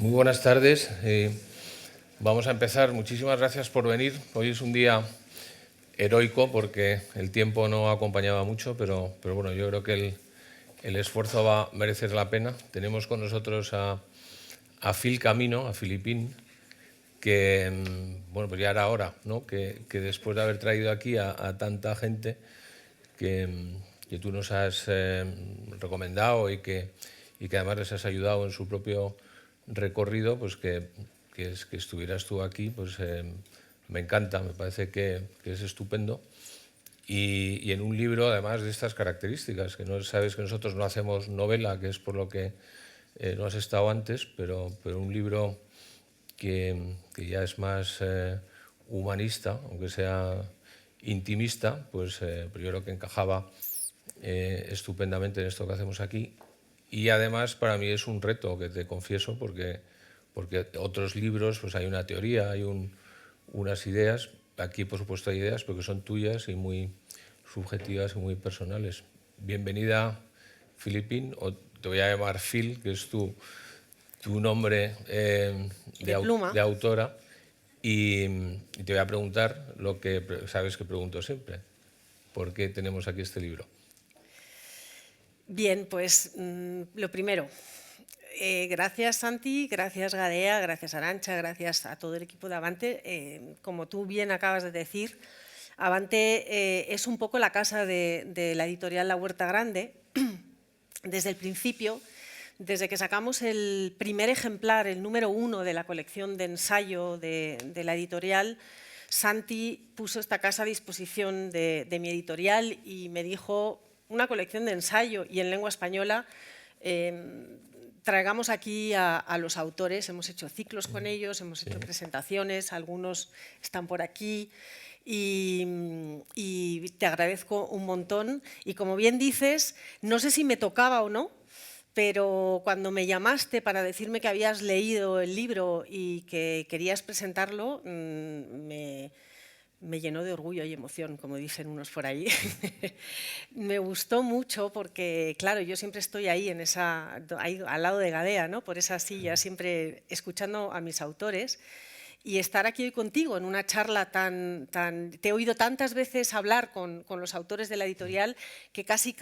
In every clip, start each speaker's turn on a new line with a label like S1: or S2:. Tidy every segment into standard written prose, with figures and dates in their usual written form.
S1: Muy buenas tardes. Vamos a empezar. Muchísimas gracias por venir. Hoy es un día heroico porque el tiempo no acompañaba mucho, pero bueno, yo creo que el esfuerzo va a merecer la pena. Tenemos con nosotros a Phil Camino, a Filipín, que bueno, pues ya era hora, ¿no? Que después de haber traído aquí a tanta gente que tú nos has recomendado y que además les has ayudado en su propio recorrido, pues que estuvieras tú aquí, pues me encanta, me parece que es estupendo. Y en un libro, además, de estas características, que no sabes que nosotros no hacemos novela, que es por lo que no has estado antes, pero un libro que ya es más humanista, aunque sea intimista, pues yo creo que encajaba estupendamente en esto que hacemos aquí. Y además para mí es un reto, que te confieso, porque otros libros pues hay una teoría, hay unas ideas. Aquí por supuesto hay ideas, pero que son tuyas y muy subjetivas y muy personales. Bienvenida, Filipín, o te voy a llamar Phil, que es tu nombre
S2: De pluma.
S1: de autora, y te voy a preguntar lo que sabes que pregunto siempre. ¿Por qué tenemos aquí este libro?
S2: Bien, pues lo primero, gracias Santi, gracias Gadea, gracias Arantxa, gracias a todo el equipo de Avante. Como tú bien acabas de decir, Avante es un poco la casa de la editorial La Huerta Grande. Desde el principio, desde que sacamos el primer ejemplar, el número 1 de la colección de ensayo de la editorial, Santi puso esta casa a disposición de mi editorial y me dijo: una colección de ensayo y en lengua española, traigamos aquí a los autores. Hemos hecho ciclos con ellos, hemos hecho presentaciones, algunos están por aquí. Y te agradezco un montón. Y como bien dices, no sé si me tocaba o no, pero cuando me llamaste para decirme que habías leído el libro y que querías presentarlo, me llenó de orgullo y emoción, como dicen unos por ahí. Me gustó mucho porque, claro, yo siempre estoy ahí, ahí al lado de Gadea, ¿no? Por esa silla, siempre escuchando a mis autores. Y estar aquí hoy contigo en una charla Te he oído tantas veces hablar con los autores de la editorial que casi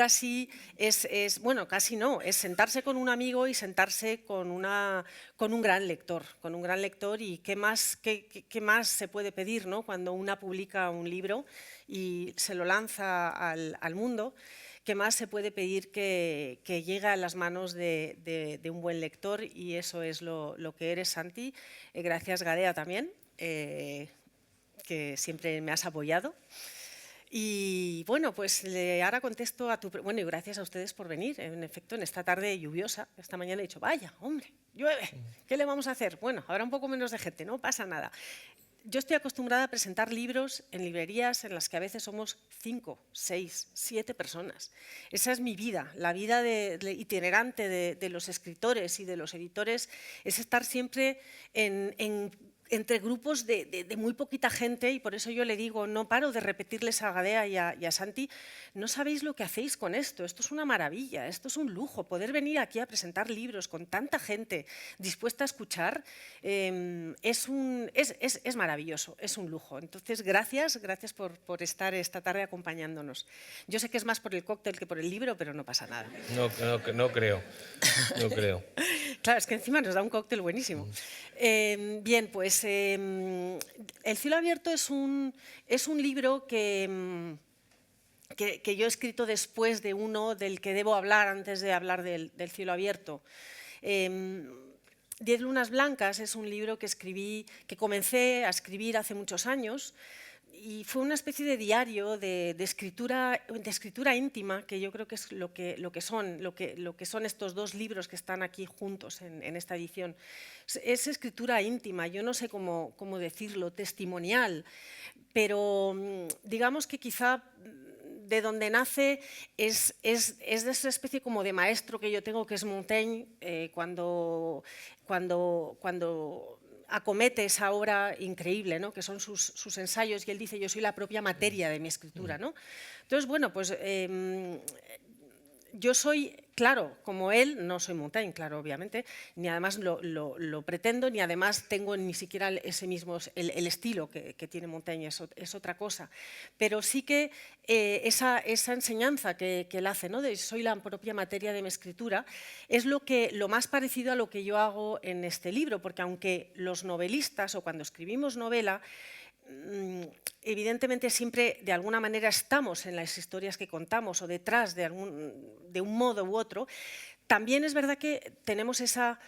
S2: bueno, casi no, es sentarse con un amigo y sentarse con un gran lector, y qué más se puede pedir, ¿no? Cuando una publica un libro y se lo lanza al mundo. ¿Qué más se puede pedir que llegue a las manos de un buen lector? Y eso es lo que eres, Santi. Gracias, Gadea, también, que siempre me has apoyado. Y bueno, pues ahora contesto a tu... Bueno, y gracias a ustedes por venir. En efecto, en esta tarde lluviosa, esta mañana he dicho: vaya, hombre, llueve, ¿qué le vamos a hacer? Bueno, habrá un poco menos de gente, no pasa nada. Yo estoy acostumbrada a presentar libros en librerías en las que a veces somos 5, 6, 7 personas. Esa es mi vida, la vida itinerante de los escritores y de los editores, es estar siempre entre grupos de muy poquita gente, y por eso yo le digo, no paro de repetirles a Gadea y a Santi: no sabéis lo que hacéis con esto es una maravilla, esto es un lujo, poder venir aquí a presentar libros con tanta gente dispuesta a escuchar, es maravilloso, es un lujo. Entonces, gracias por estar esta tarde acompañándonos. Yo sé que es más por el cóctel que por el libro, pero no pasa nada.
S1: No creo.
S2: Claro, es que encima nos da un cóctel buenísimo. Bien, pues El cielo abierto es un libro que yo he escrito después de uno del que debo hablar antes de hablar del cielo abierto. 10 lunas blancas es un libro que comencé a escribir hace muchos años, y fue una especie de diario de escritura íntima, que yo creo que es lo que son estos dos libros que están aquí juntos en esta edición. Es escritura íntima, yo no sé cómo decirlo, testimonial, pero digamos que quizá de donde nace es de esa especie como de maestro que yo tengo, que es Montaigne, cuando acomete esa obra increíble, ¿no? Que son sus ensayos, y él dice: yo soy la propia materia de mi escritura, ¿no? Entonces, bueno, pues yo soy, claro, como él, no soy Montaigne, claro, obviamente, ni además lo pretendo, ni además tengo ni siquiera ese mismo, el estilo que tiene Montaigne, es otra cosa. Pero sí que esa enseñanza que él hace, ¿no? De soy la propia materia de mi escritura, es lo más parecido a lo que yo hago en este libro, porque aunque los novelistas o cuando escribimos novela, evidentemente siempre de alguna manera estamos en las historias que contamos o detrás de un modo u otro, también es verdad que tenemos esa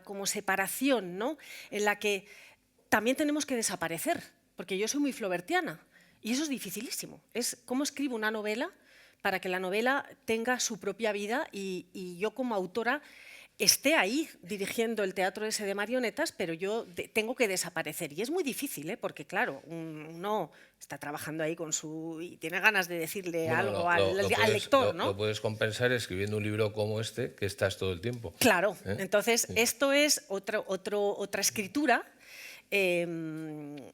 S2: como separación, ¿no? En la que también tenemos que desaparecer, porque yo soy muy flobertiana y eso es dificilísimo. Es cómo escribo una novela para que la novela tenga su propia vida y yo como autora esté ahí dirigiendo el teatro ese de marionetas, pero yo tengo que desaparecer. Y es muy difícil, porque claro, uno está trabajando ahí con y tiene ganas de decirle algo al lector, ¿no?
S1: Lo puedes compensar escribiendo un libro como este, que estás todo el tiempo.
S2: Claro, entonces esto es otra escritura en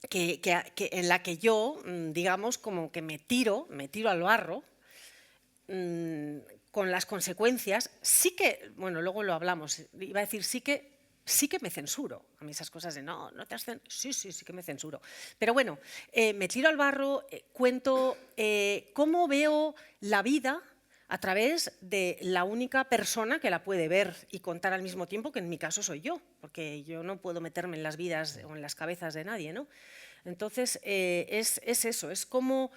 S2: la que yo, digamos, como que me tiro al barro, con las consecuencias, sí que, bueno, luego lo hablamos, iba a decir sí que me censuro. A mí esas cosas de no te has sí que me censuro. Pero bueno, me tiro al barro, cuento cómo veo la vida a través de la única persona que la puede ver y contar al mismo tiempo, que en mi caso soy yo, porque yo no puedo meterme en las vidas o en las cabezas de nadie, ¿no? Entonces, es eso, es cómo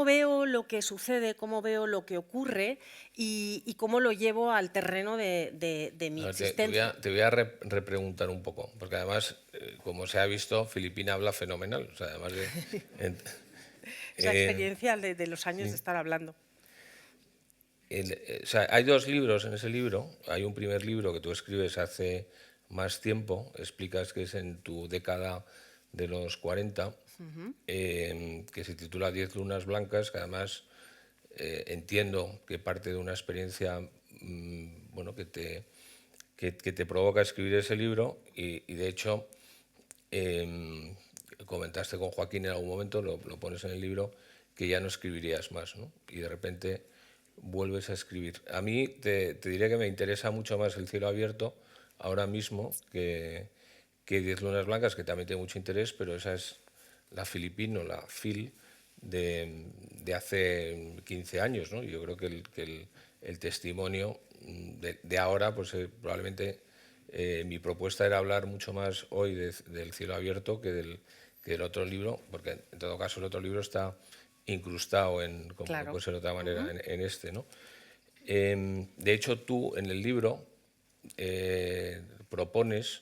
S2: veo lo que sucede, cómo veo lo que ocurre y cómo lo llevo al terreno de mi existencia.
S1: Te voy a repreguntar un poco, porque además, como se ha visto, Filipina habla fenomenal. O sea, además de...
S2: Esa experiencia de los años de estar hablando.
S1: O sea, hay dos libros en ese libro. Hay un primer libro que tú escribes hace más tiempo, explicas que es en tu década de los 40, que se titula 10 lunas blancas, que además entiendo que parte de una experiencia bueno, que te provoca escribir ese libro y de hecho comentaste con Joaquín en algún momento, lo pones en el libro, que ya no escribirías más, ¿no? Y de repente vuelves a escribir. A mí te diré que me interesa mucho más El cielo abierto ahora mismo que 10 lunas blancas, que también tiene mucho interés, pero esa es la Filipino, la Phil, de hace 15 años, ¿no? Yo creo que el testimonio de ahora, pues probablemente mi propuesta era hablar mucho más hoy del cielo abierto que del otro libro, porque en todo caso el otro libro está incrustado como
S2: claro.
S1: No puede ser de otra manera, en este, ¿no? De hecho, tú en el libro propones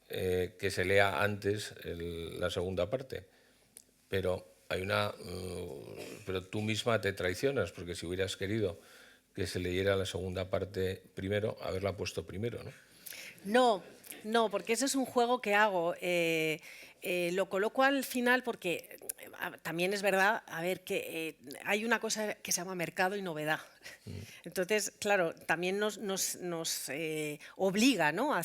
S1: que se lea antes la segunda parte, pero pero tú misma te traicionas, porque si hubieras querido que se leyera la segunda parte primero, haberla puesto primero, ¿no?
S2: No, porque ese es un juego que hago. Lo coloco al final porque también es verdad, a ver, que hay una cosa que se llama mercado y novedad. Entonces, claro, también nos obliga, ¿no? a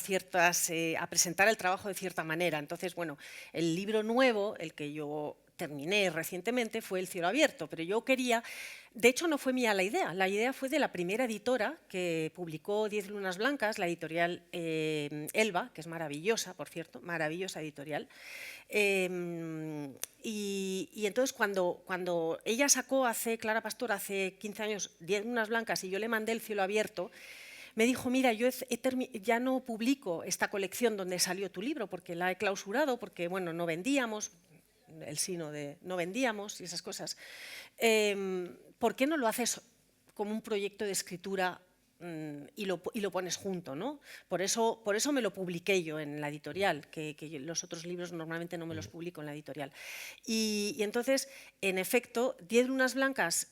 S2: presentar el trabajo de cierta manera. Entonces, bueno, el libro nuevo, el que yo terminé recientemente, fue El cielo abierto, pero yo quería... De hecho, no fue mía la idea fue de la primera editora que publicó 10 lunas blancas, la editorial Elba, que es maravillosa, por cierto, maravillosa editorial. Y entonces cuando ella sacó, Clara Pastor, hace 15 años, 10 lunas blancas, y yo le mandé El cielo abierto, me dijo, mira, yo ya no publico esta colección donde salió tu libro, porque la he clausurado, porque bueno, no vendíamos, el sino de no vendíamos y esas cosas. ¿Por qué no lo haces como un proyecto de escritura y lo pones junto, ¿no? Por eso me lo publiqué yo en la editorial, que los otros libros normalmente no me los publico en la editorial. Y entonces, en efecto, 10 lunas blancas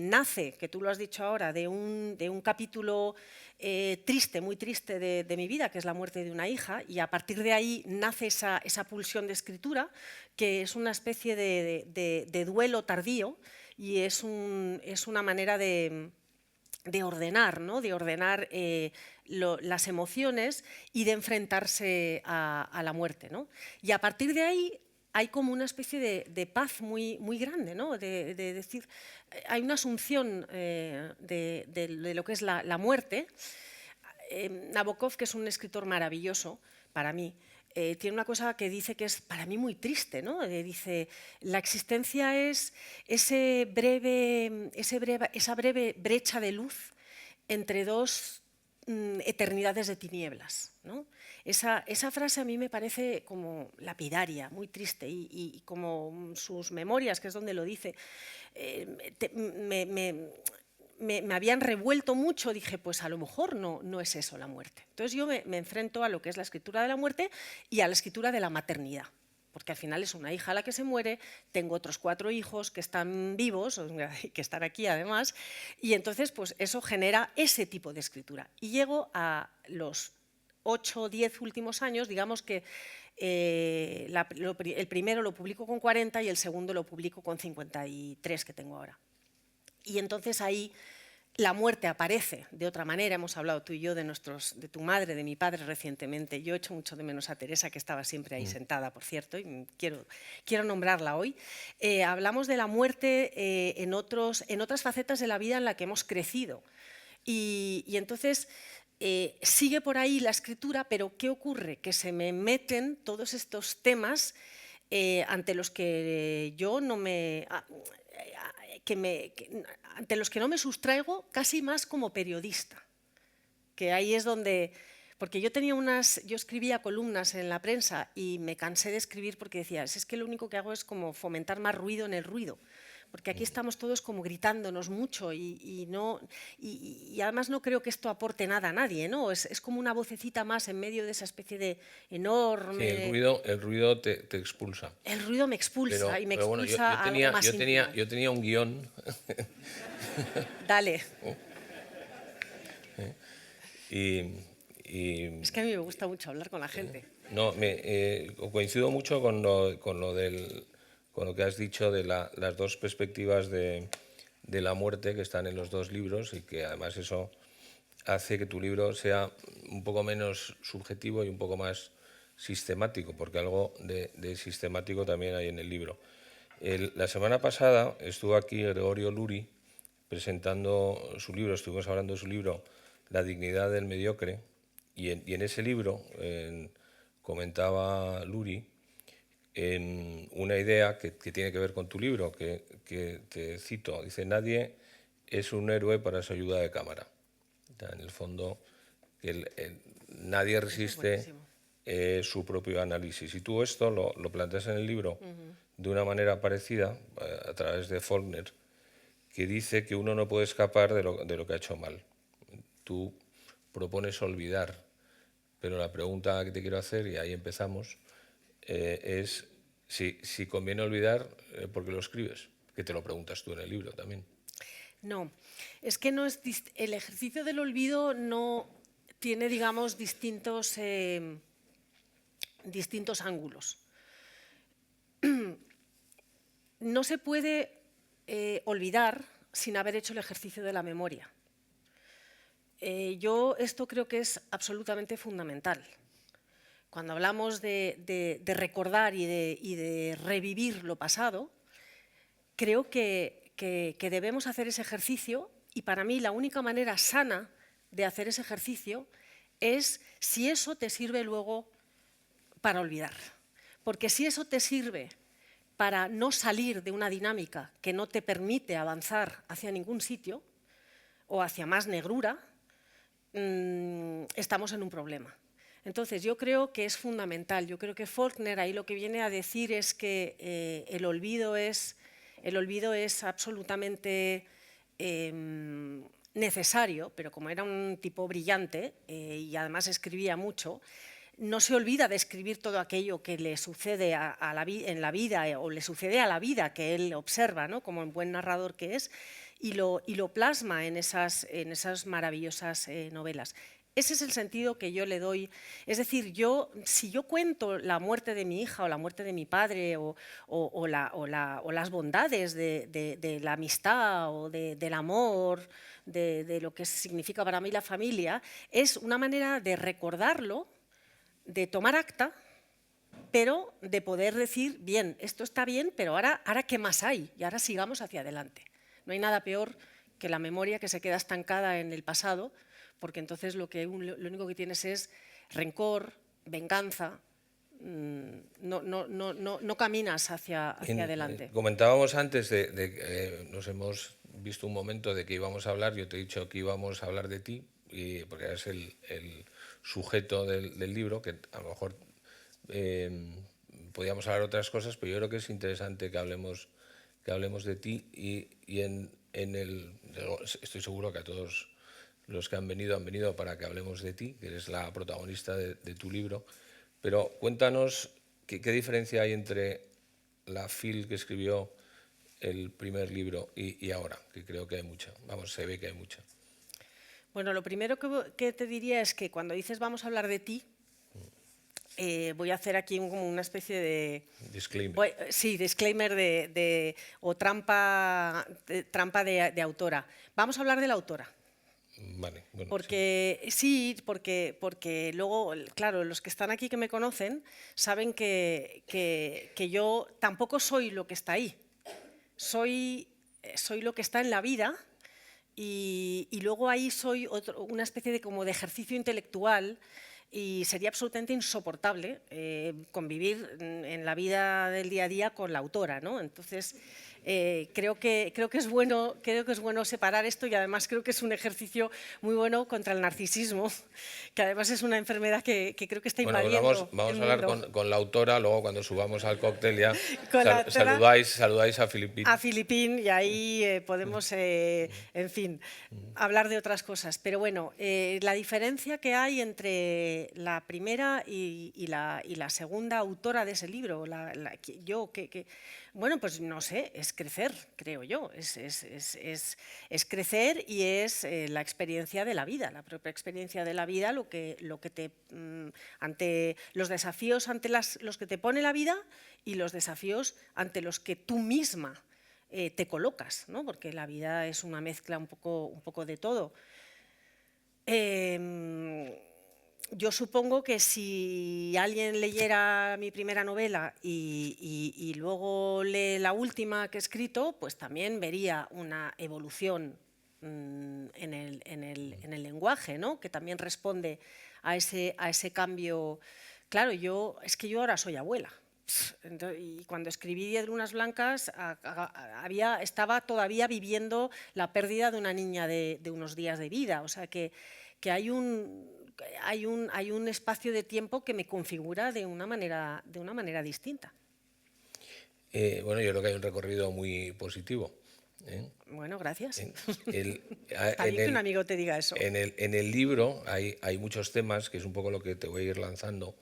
S2: nace, que tú lo has dicho ahora, de un capítulo triste, muy triste de mi vida, que es la muerte de una hija, y a partir de ahí nace esa pulsión de escritura, que es una especie de duelo tardío y es una manera de ordenar, ¿no? De ordenar las emociones y de enfrentarse a la muerte, ¿no? Y a partir de ahí hay como una especie de paz muy, muy grande, ¿no? De decir, hay una asunción de lo que es la muerte. Nabokov, que es un escritor maravilloso para mí, tiene una cosa que dice que es para mí muy triste, ¿no? Dice, la existencia es esa breve brecha de luz entre dos eternidades de tinieblas, ¿no? Esa frase a mí me parece como lapidaria, muy triste, y como sus memorias, que es donde lo dice, me habían revuelto mucho. Dije, pues a lo mejor no es eso la muerte. Entonces yo me enfrento a lo que es la escritura de la muerte y a la escritura de la maternidad, porque al final es una hija la que se muere, tengo otros 4 hijos que están vivos, que están aquí además, y entonces pues eso genera ese tipo de escritura. Y llego a los 8 o 10 últimos años, digamos que el primero lo publico con 40 y el segundo lo publico con 53 que tengo ahora. Y entonces ahí la muerte aparece de otra manera. Hemos hablado tú y yo de tu madre, de mi padre recientemente. Yo echo mucho de menos a Teresa, que estaba siempre ahí sentada, por cierto, y quiero nombrarla hoy. Hablamos de la muerte en otras facetas de la vida en la que hemos crecido. Y entonces sigue por ahí la escritura, pero ¿qué ocurre? Que se me meten todos estos temas ante los que yo no me... ante los que no me sustraigo casi más como periodista, que ahí es donde, porque yo escribía columnas en la prensa y me cansé de escribir porque decía, es que lo único que hago es como fomentar más ruido en el ruido, porque aquí estamos todos como gritándonos mucho y además no creo que esto aporte nada a nadie, ¿no? Es como una vocecita más en medio de esa especie de enorme...
S1: Sí, el ruido te expulsa.
S2: El ruido me expulsa y me expulsa a algo más íntimo.
S1: Yo tenía un guión.
S2: Dale.
S1: Es
S2: que a mí me gusta mucho hablar con la gente.
S1: No, coincido mucho con lo que has dicho de las dos perspectivas de la muerte que están en los dos libros, y que además eso hace que tu libro sea un poco menos subjetivo y un poco más sistemático, porque algo de sistemático también hay en el libro. La semana pasada estuvo aquí Gregorio Luri presentando su libro, estuvimos hablando de su libro La dignidad del mediocre, y en ese libro comentaba Luri en una idea que tiene que ver con tu libro, que te cito, dice: nadie es un héroe para su ayuda de cámara. En el fondo, nadie resiste su propio análisis. Y tú esto lo planteas en el libro de una manera parecida, a través de Faulkner, que dice que uno no puede escapar de lo que ha hecho mal. Tú propones olvidar, pero la pregunta que te quiero hacer, y ahí empezamos, es si conviene olvidar, ¿por qué lo escribes? Que te lo preguntas tú en el libro también.
S2: No, es que el ejercicio del olvido no tiene, digamos, distintos ángulos. No se puede olvidar sin haber hecho el ejercicio de la memoria. Yo esto creo que es absolutamente fundamental. Cuando hablamos de recordar y de revivir lo pasado, creo que debemos hacer ese ejercicio, y para mí la única manera sana de hacer ese ejercicio es si eso te sirve luego para olvidar. Porque si eso te sirve para no salir de una dinámica que no te permite avanzar hacia ningún sitio o hacia más negrura, estamos en un problema. Entonces, yo creo que es fundamental. Yo creo que Faulkner ahí lo que viene a decir es que el olvido es absolutamente necesario, pero como era un tipo brillante y además escribía mucho, no se olvida de escribir todo aquello que le sucede en la vida o le sucede a la vida que él observa, ¿no? Como un buen narrador que es, y lo plasma en esas maravillosas novelas. Ese es el sentido que yo le doy. Es decir, si yo cuento la muerte de mi hija o la muerte de mi padre o las bondades de la amistad o del amor, de lo que significa para mí la familia, es una manera de recordarlo, de tomar acta, pero de poder decir, bien, esto está bien, pero ahora ¿qué más hay? Y ahora sigamos hacia adelante. No hay nada peor que la memoria que se queda estancada en el pasado, porque entonces lo único que tienes es rencor, venganza, no caminas hacia adelante.
S1: Comentábamos antes de que nos hemos visto un momento de que íbamos a hablar, yo te he dicho que íbamos a hablar de ti, porque eres el sujeto del libro, que a lo mejor podíamos hablar otras cosas, pero yo creo que es interesante que hablemos de ti estoy seguro que a todos los que han venido para que hablemos de ti, que eres la protagonista de tu libro, pero cuéntanos qué diferencia hay entre la Phil que escribió el primer libro y ahora, que creo que hay mucha, se ve que hay mucha.
S2: Bueno, lo primero que te diría es que cuando dices vamos a hablar de ti, voy a hacer aquí como una especie de...
S1: Disclaimer.
S2: Sí, disclaimer o trampa de autora. Vamos a hablar de la autora.
S1: Vale, bueno,
S2: sí, porque luego, claro, los que están aquí que me conocen saben que yo tampoco soy lo que está ahí. Soy lo que está en la vida y luego ahí soy una especie de como de ejercicio intelectual. Y sería absolutamente insoportable convivir en la vida del día a día con la autora, ¿no? Entonces, creo que es bueno separar esto y además creo que es un ejercicio muy bueno contra el narcisismo, que además es una enfermedad que creo que está invadiendo.
S1: Vamos a hablar con la autora, luego cuando subamos al cóctel ya saludáis a Filipín.
S2: A Filipín y ahí podemos, en fin, hablar de otras cosas. Pero bueno, la diferencia que hay entre la primera y la segunda autora de ese libro, bueno, pues no sé, es crecer, creo yo, es crecer y es la experiencia de la vida, la propia experiencia de la vida, lo que te, ante los desafíos ante los que te pone la vida y los desafíos ante los que tú misma te colocas, ¿no? Porque la vida es una mezcla un poco de todo. Yo supongo que si alguien leyera mi primera novela y luego lee la última que he escrito, pues también vería una evolución en el lenguaje, ¿no? Que también responde a ese cambio. Claro, es que yo ahora soy abuela. Y cuando escribí 10 lunas blancas estaba todavía viviendo la pérdida de una niña de unos días de vida. O sea que hay un espacio de tiempo que me configura de una manera distinta.
S1: Bueno, yo creo que hay un recorrido muy positivo.
S2: Bueno, gracias. Está bien que un amigo te diga eso.
S1: En el libro hay muchos temas, que es un poco lo que te voy a ir lanzando.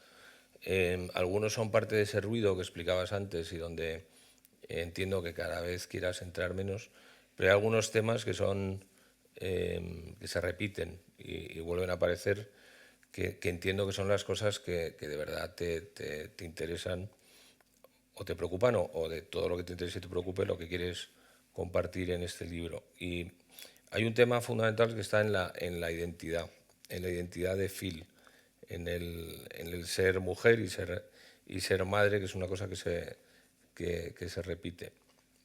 S1: Algunos son parte de ese ruido que explicabas antes y donde entiendo que cada vez quieras entrar menos, pero hay algunos temas que se repiten y vuelven a aparecer, que entiendo que son las cosas que de verdad te interesan o te preocupan, o de todo lo que te interese y te preocupe, lo que quieres compartir en este libro. Y hay un tema fundamental que está en la identidad de Phil, en el ser mujer y ser madre, que es una cosa que se repite.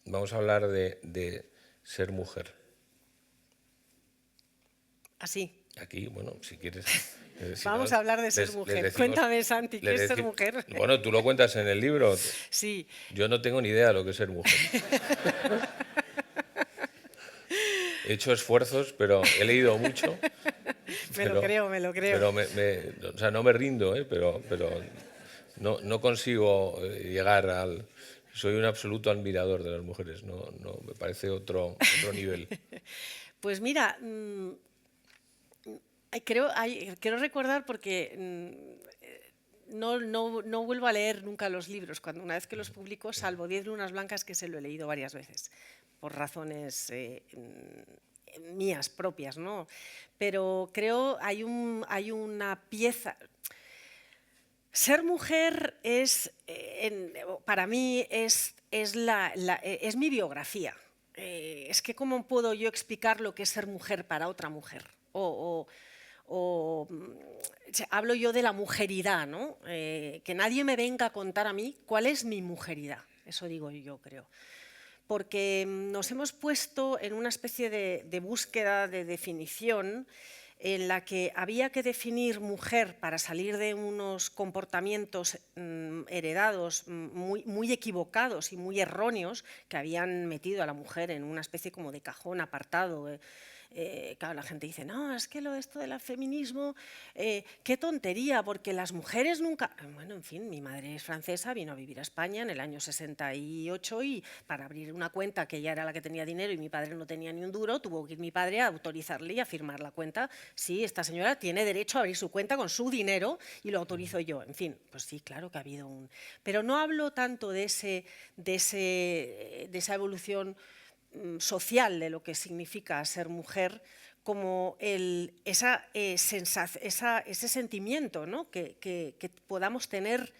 S1: Vamos a hablar de ser mujer.
S2: Así.
S1: Aquí, bueno, si quieres...
S2: Vamos a hablar de ser mujer. Cuéntame, Santi, ¿qué es ser mujer?
S1: Bueno, tú lo cuentas en el libro.
S2: Sí.
S1: Yo no tengo ni idea de lo que es ser mujer. He hecho esfuerzos, pero he leído mucho.
S2: Me lo creo.
S1: Pero o sea, no me rindo, pero no consigo llegar al... Soy un absoluto admirador de las mujeres, no me parece otro nivel.
S2: Pues mira, quiero recordar porque no vuelvo a leer nunca los libros, una vez que los publico, salvo 10 lunas blancas, que se lo he leído varias veces, por razones mías propias, ¿no? Pero creo hay una pieza. Ser mujer para mí es mi biografía. Es que ¿cómo puedo yo explicar lo que es ser mujer para otra mujer? hablo yo de la mujeridad, ¿no? Que nadie me venga a contar a mí cuál es mi mujeridad, eso digo yo, creo. Porque nos hemos puesto en una especie de búsqueda de definición en la que había que definir mujer para salir de unos comportamientos heredados muy equivocados y muy erróneos que habían metido a la mujer en una especie como de cajón apartado. Claro, la gente dice, no, es que esto del feminismo, qué tontería, porque las mujeres nunca… Bueno, en fin, mi madre es francesa, vino a vivir a España en el año 68 y para abrir una cuenta, que ella era la que tenía dinero y mi padre no tenía ni un duro, tuvo que ir mi padre a autorizarle y a firmar la cuenta. Sí, esta señora tiene derecho a abrir su cuenta con su dinero y lo autorizo yo. En fin, pues sí, claro que ha habido un… Pero no hablo tanto de esa evolución social de lo que significa ser mujer, como ese sentimiento, ¿no? que podamos tener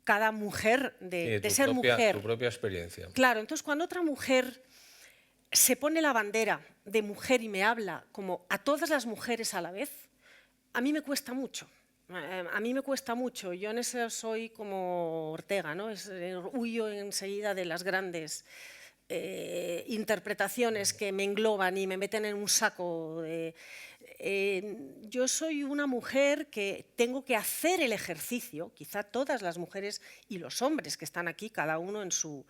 S2: cada mujer de ser mujer.
S1: Tu propia experiencia.
S2: Claro, entonces cuando otra mujer se pone la bandera de mujer y me habla como a todas las mujeres a la vez, a mí me cuesta mucho. A mí me cuesta mucho. Yo en eso soy como Ortega, ¿no? Huyo enseguida de las grandes interpretaciones que me engloban y me meten en un saco. Yo soy una mujer que tengo que hacer el ejercicio, quizá todas las mujeres y los hombres que están aquí, cada uno en su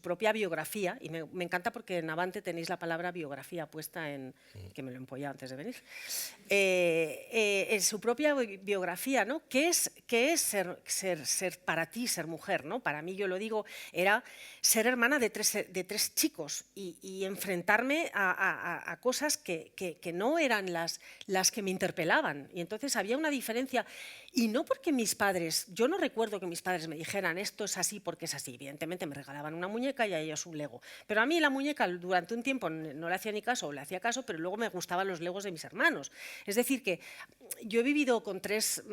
S2: propia biografía, y me encanta porque en Avante tenéis la palabra biografía puesta en, que me lo empollé antes de venir, en su propia biografía, ¿no? ¿Qué es ser para ti, ser mujer, ¿no? Para mí, yo lo digo, era ser hermana de tres chicos y enfrentarme a cosas que no eran las que me interpelaban. Y entonces había una diferencia, y no porque mis padres, yo no recuerdo que mis padres me dijeran esto es así porque es así. Evidentemente me regalaban una muñeca y a ellos un Lego. Pero a mí la muñeca durante un tiempo no le hacía ni caso o le hacía caso, pero luego me gustaban los Legos de mis hermanos. Es decir, que yo he vivido con tres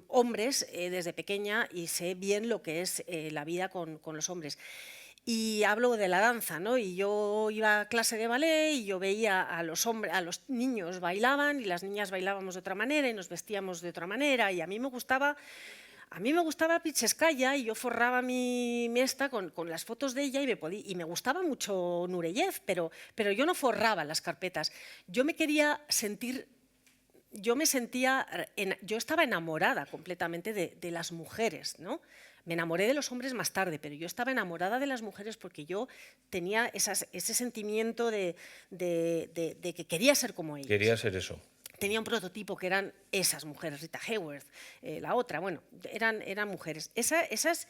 S2: hombres desde pequeña y sé bien lo que es la vida con los hombres. Y hablo de la danza, ¿no? Y yo iba a clase de ballet y yo veía a los niños bailaban y las niñas bailábamos de otra manera y nos vestíamos de otra manera, y a mí me gustaba Picheskaya y yo forraba mi esta con las fotos de ella y me gustaba mucho Nureyev, pero yo no forraba las carpetas. Yo estaba enamorada completamente de las mujeres, ¿no? Me enamoré de los hombres más tarde, pero yo estaba enamorada de las mujeres porque yo tenía ese sentimiento de que quería ser como ellas.
S1: Quería ser eso.
S2: Tenía un prototipo que eran esas mujeres, Rita Hayworth, la otra, bueno, eran mujeres. Esa es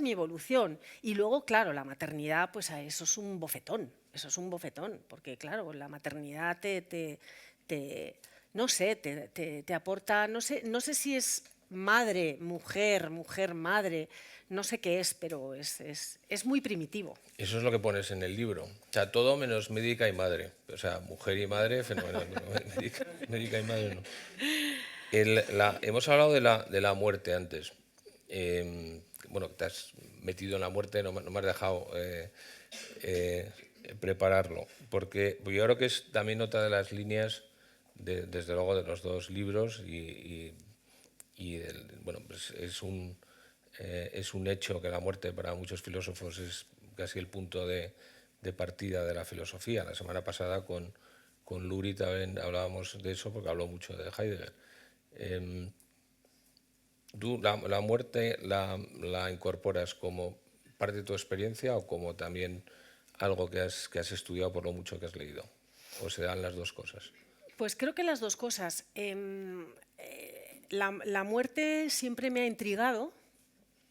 S2: mi evolución. Y luego, claro, la maternidad, pues eso es un bofetón, porque claro, la maternidad no sé, te aporta, no sé si es madre, mujer, madre, no sé qué es, pero es muy primitivo.
S1: Eso es lo que pones en el libro. O sea, todo menos médica y madre. O sea, mujer y madre, fenomenal. Médica y madre no. Hemos hablado de la muerte antes. Bueno, te has metido en la muerte, no me has dejado prepararlo. Porque yo creo que es también otra de las líneas, desde luego, de los dos libros bueno, pues es un hecho que la muerte para muchos filósofos es casi el punto de partida de la filosofía. La semana pasada con Luri también hablábamos de eso porque habló mucho de Heidegger. ¿Tú la muerte la incorporas como parte de tu experiencia o como también algo que has estudiado por lo mucho que has leído? ¿O se dan las dos cosas?
S2: Pues creo que las dos cosas. La muerte siempre me ha intrigado,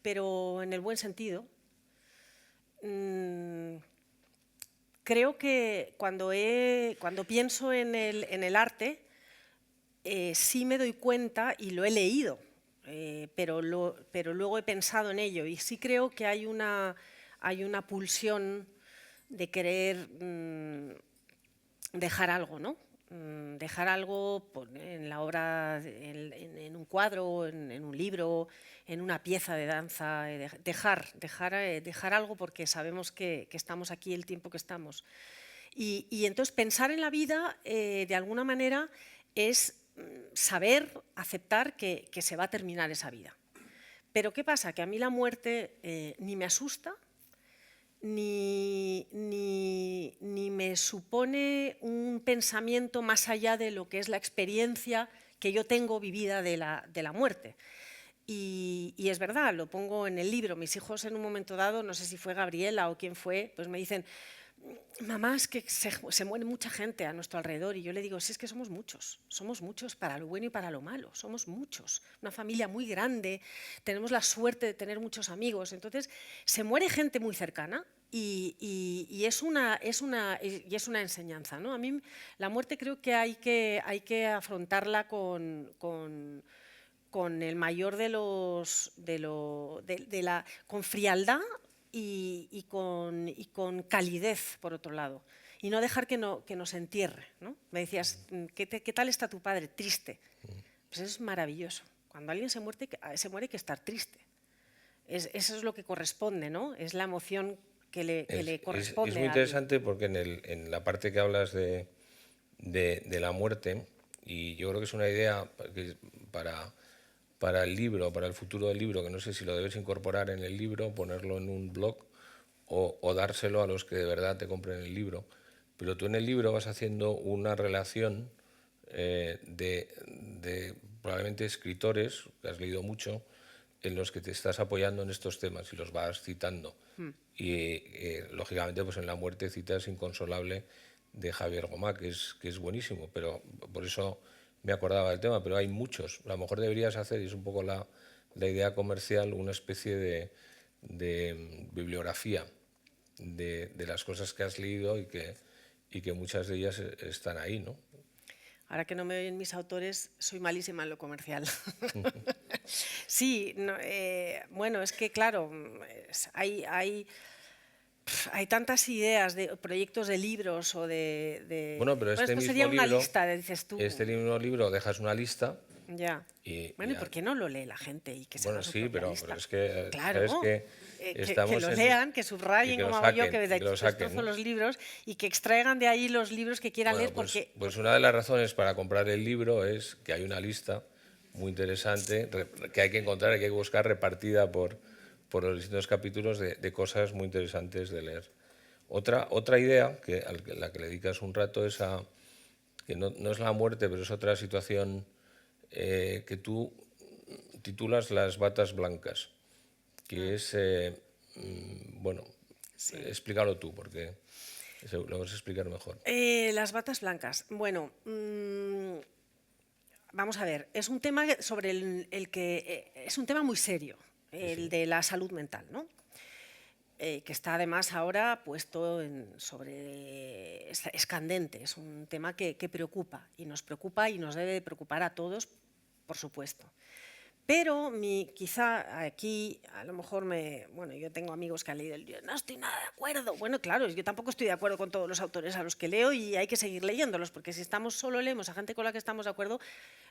S2: pero en el buen sentido. Creo que cuando pienso en el arte, sí me doy cuenta, y lo he leído, pero luego he pensado en ello, y sí creo que hay una pulsión de querer dejar algo, ¿no? Dejar algo en la obra, en un cuadro, en un libro, en una pieza de danza, dejar algo porque sabemos que estamos aquí el tiempo que estamos. Y entonces pensar en la vida, de alguna manera, es saber, aceptar que se va a terminar esa vida. Pero ¿qué pasa? Que a mí la muerte ni me asusta, ni me supone un pensamiento más allá de lo que es la experiencia que yo tengo vivida de la muerte. Y es verdad, lo pongo en el libro. Mis hijos en un momento dado, no sé si fue Gabriela o quién fue, pues me dicen: mamá, es que se muere mucha gente a nuestro alrededor. Y yo le digo, sí, es que somos muchos para lo bueno y para lo malo, somos muchos, una familia muy grande, tenemos la suerte de tener muchos amigos. Entonces, se muere gente muy cercana y es una enseñanza, ¿no? A mí la muerte creo que hay que afrontarla con el mayor con frialdad y con calidez, por otro lado, y no dejar que nos entierre, ¿no? Me decías, ¿qué tal está tu padre? Triste. Pues es maravilloso. Cuando alguien se muere hay que estar triste. Eso es lo que corresponde, ¿no? Es la emoción que le corresponde.
S1: Es muy interesante porque en la parte que hablas de la muerte, y yo creo que es una idea para el libro, para el futuro del libro, que no sé si lo debes incorporar en el libro, ponerlo en un blog o dárselo a los que de verdad te compren el libro. Pero tú en el libro vas haciendo una relación de probablemente escritores, que has leído mucho, en los que te estás apoyando en estos temas y los vas citando. Y lógicamente pues en La muerte citas Inconsolable de Javier Gomá, que es buenísimo, pero por eso me acordaba del tema, pero hay muchos. A lo mejor deberías hacer, y es un poco la idea comercial, una especie de bibliografía de las cosas que has leído y que muchas de ellas están ahí, ¿no?
S2: Ahora que no me oyen mis autores, soy malísima en lo comercial. Sí, no, bueno, es que claro, hay tantas ideas de proyectos de libros o de...
S1: Bueno, pero
S2: esto sería una lista, dices tú.
S1: Este mismo libro dejas una lista.
S2: Ya. Bueno, ¿y por qué no lo lee la gente y que se haga su
S1: sí,
S2: propia
S1: pero
S2: lista?
S1: es que
S2: claro,
S1: sabes que estamos
S2: lo lean, que subrayen como hago yo, que destrozo
S1: ¿no?
S2: los libros y que extraigan de ahí los libros que quieran leer. Porque
S1: Pues una de las razones para comprar el libro es que hay una lista muy interesante que hay que encontrar, hay que buscar repartida por los distintos capítulos de cosas muy interesantes de leer. Otra idea a la que le dedicas un rato es que no es la muerte, pero es otra situación que tú titulas Las batas blancas, que es, bueno, sí. Explícalo tú, porque lo vas a explicar mejor.
S2: Las batas blancas. Bueno, vamos a ver, es un tema sobre el que es un tema muy serio, el de la salud mental, ¿no? Que está además ahora puesto es candente, es un tema que preocupa y nos debe de preocupar a todos, por supuesto. Pero quizá aquí, a lo mejor bueno, yo tengo amigos que han leído el libro, no estoy nada de acuerdo. Bueno, claro, yo tampoco estoy de acuerdo con todos los autores a los que leo y hay que seguir leyéndolos, porque si solo leemos a gente con la que estamos de acuerdo,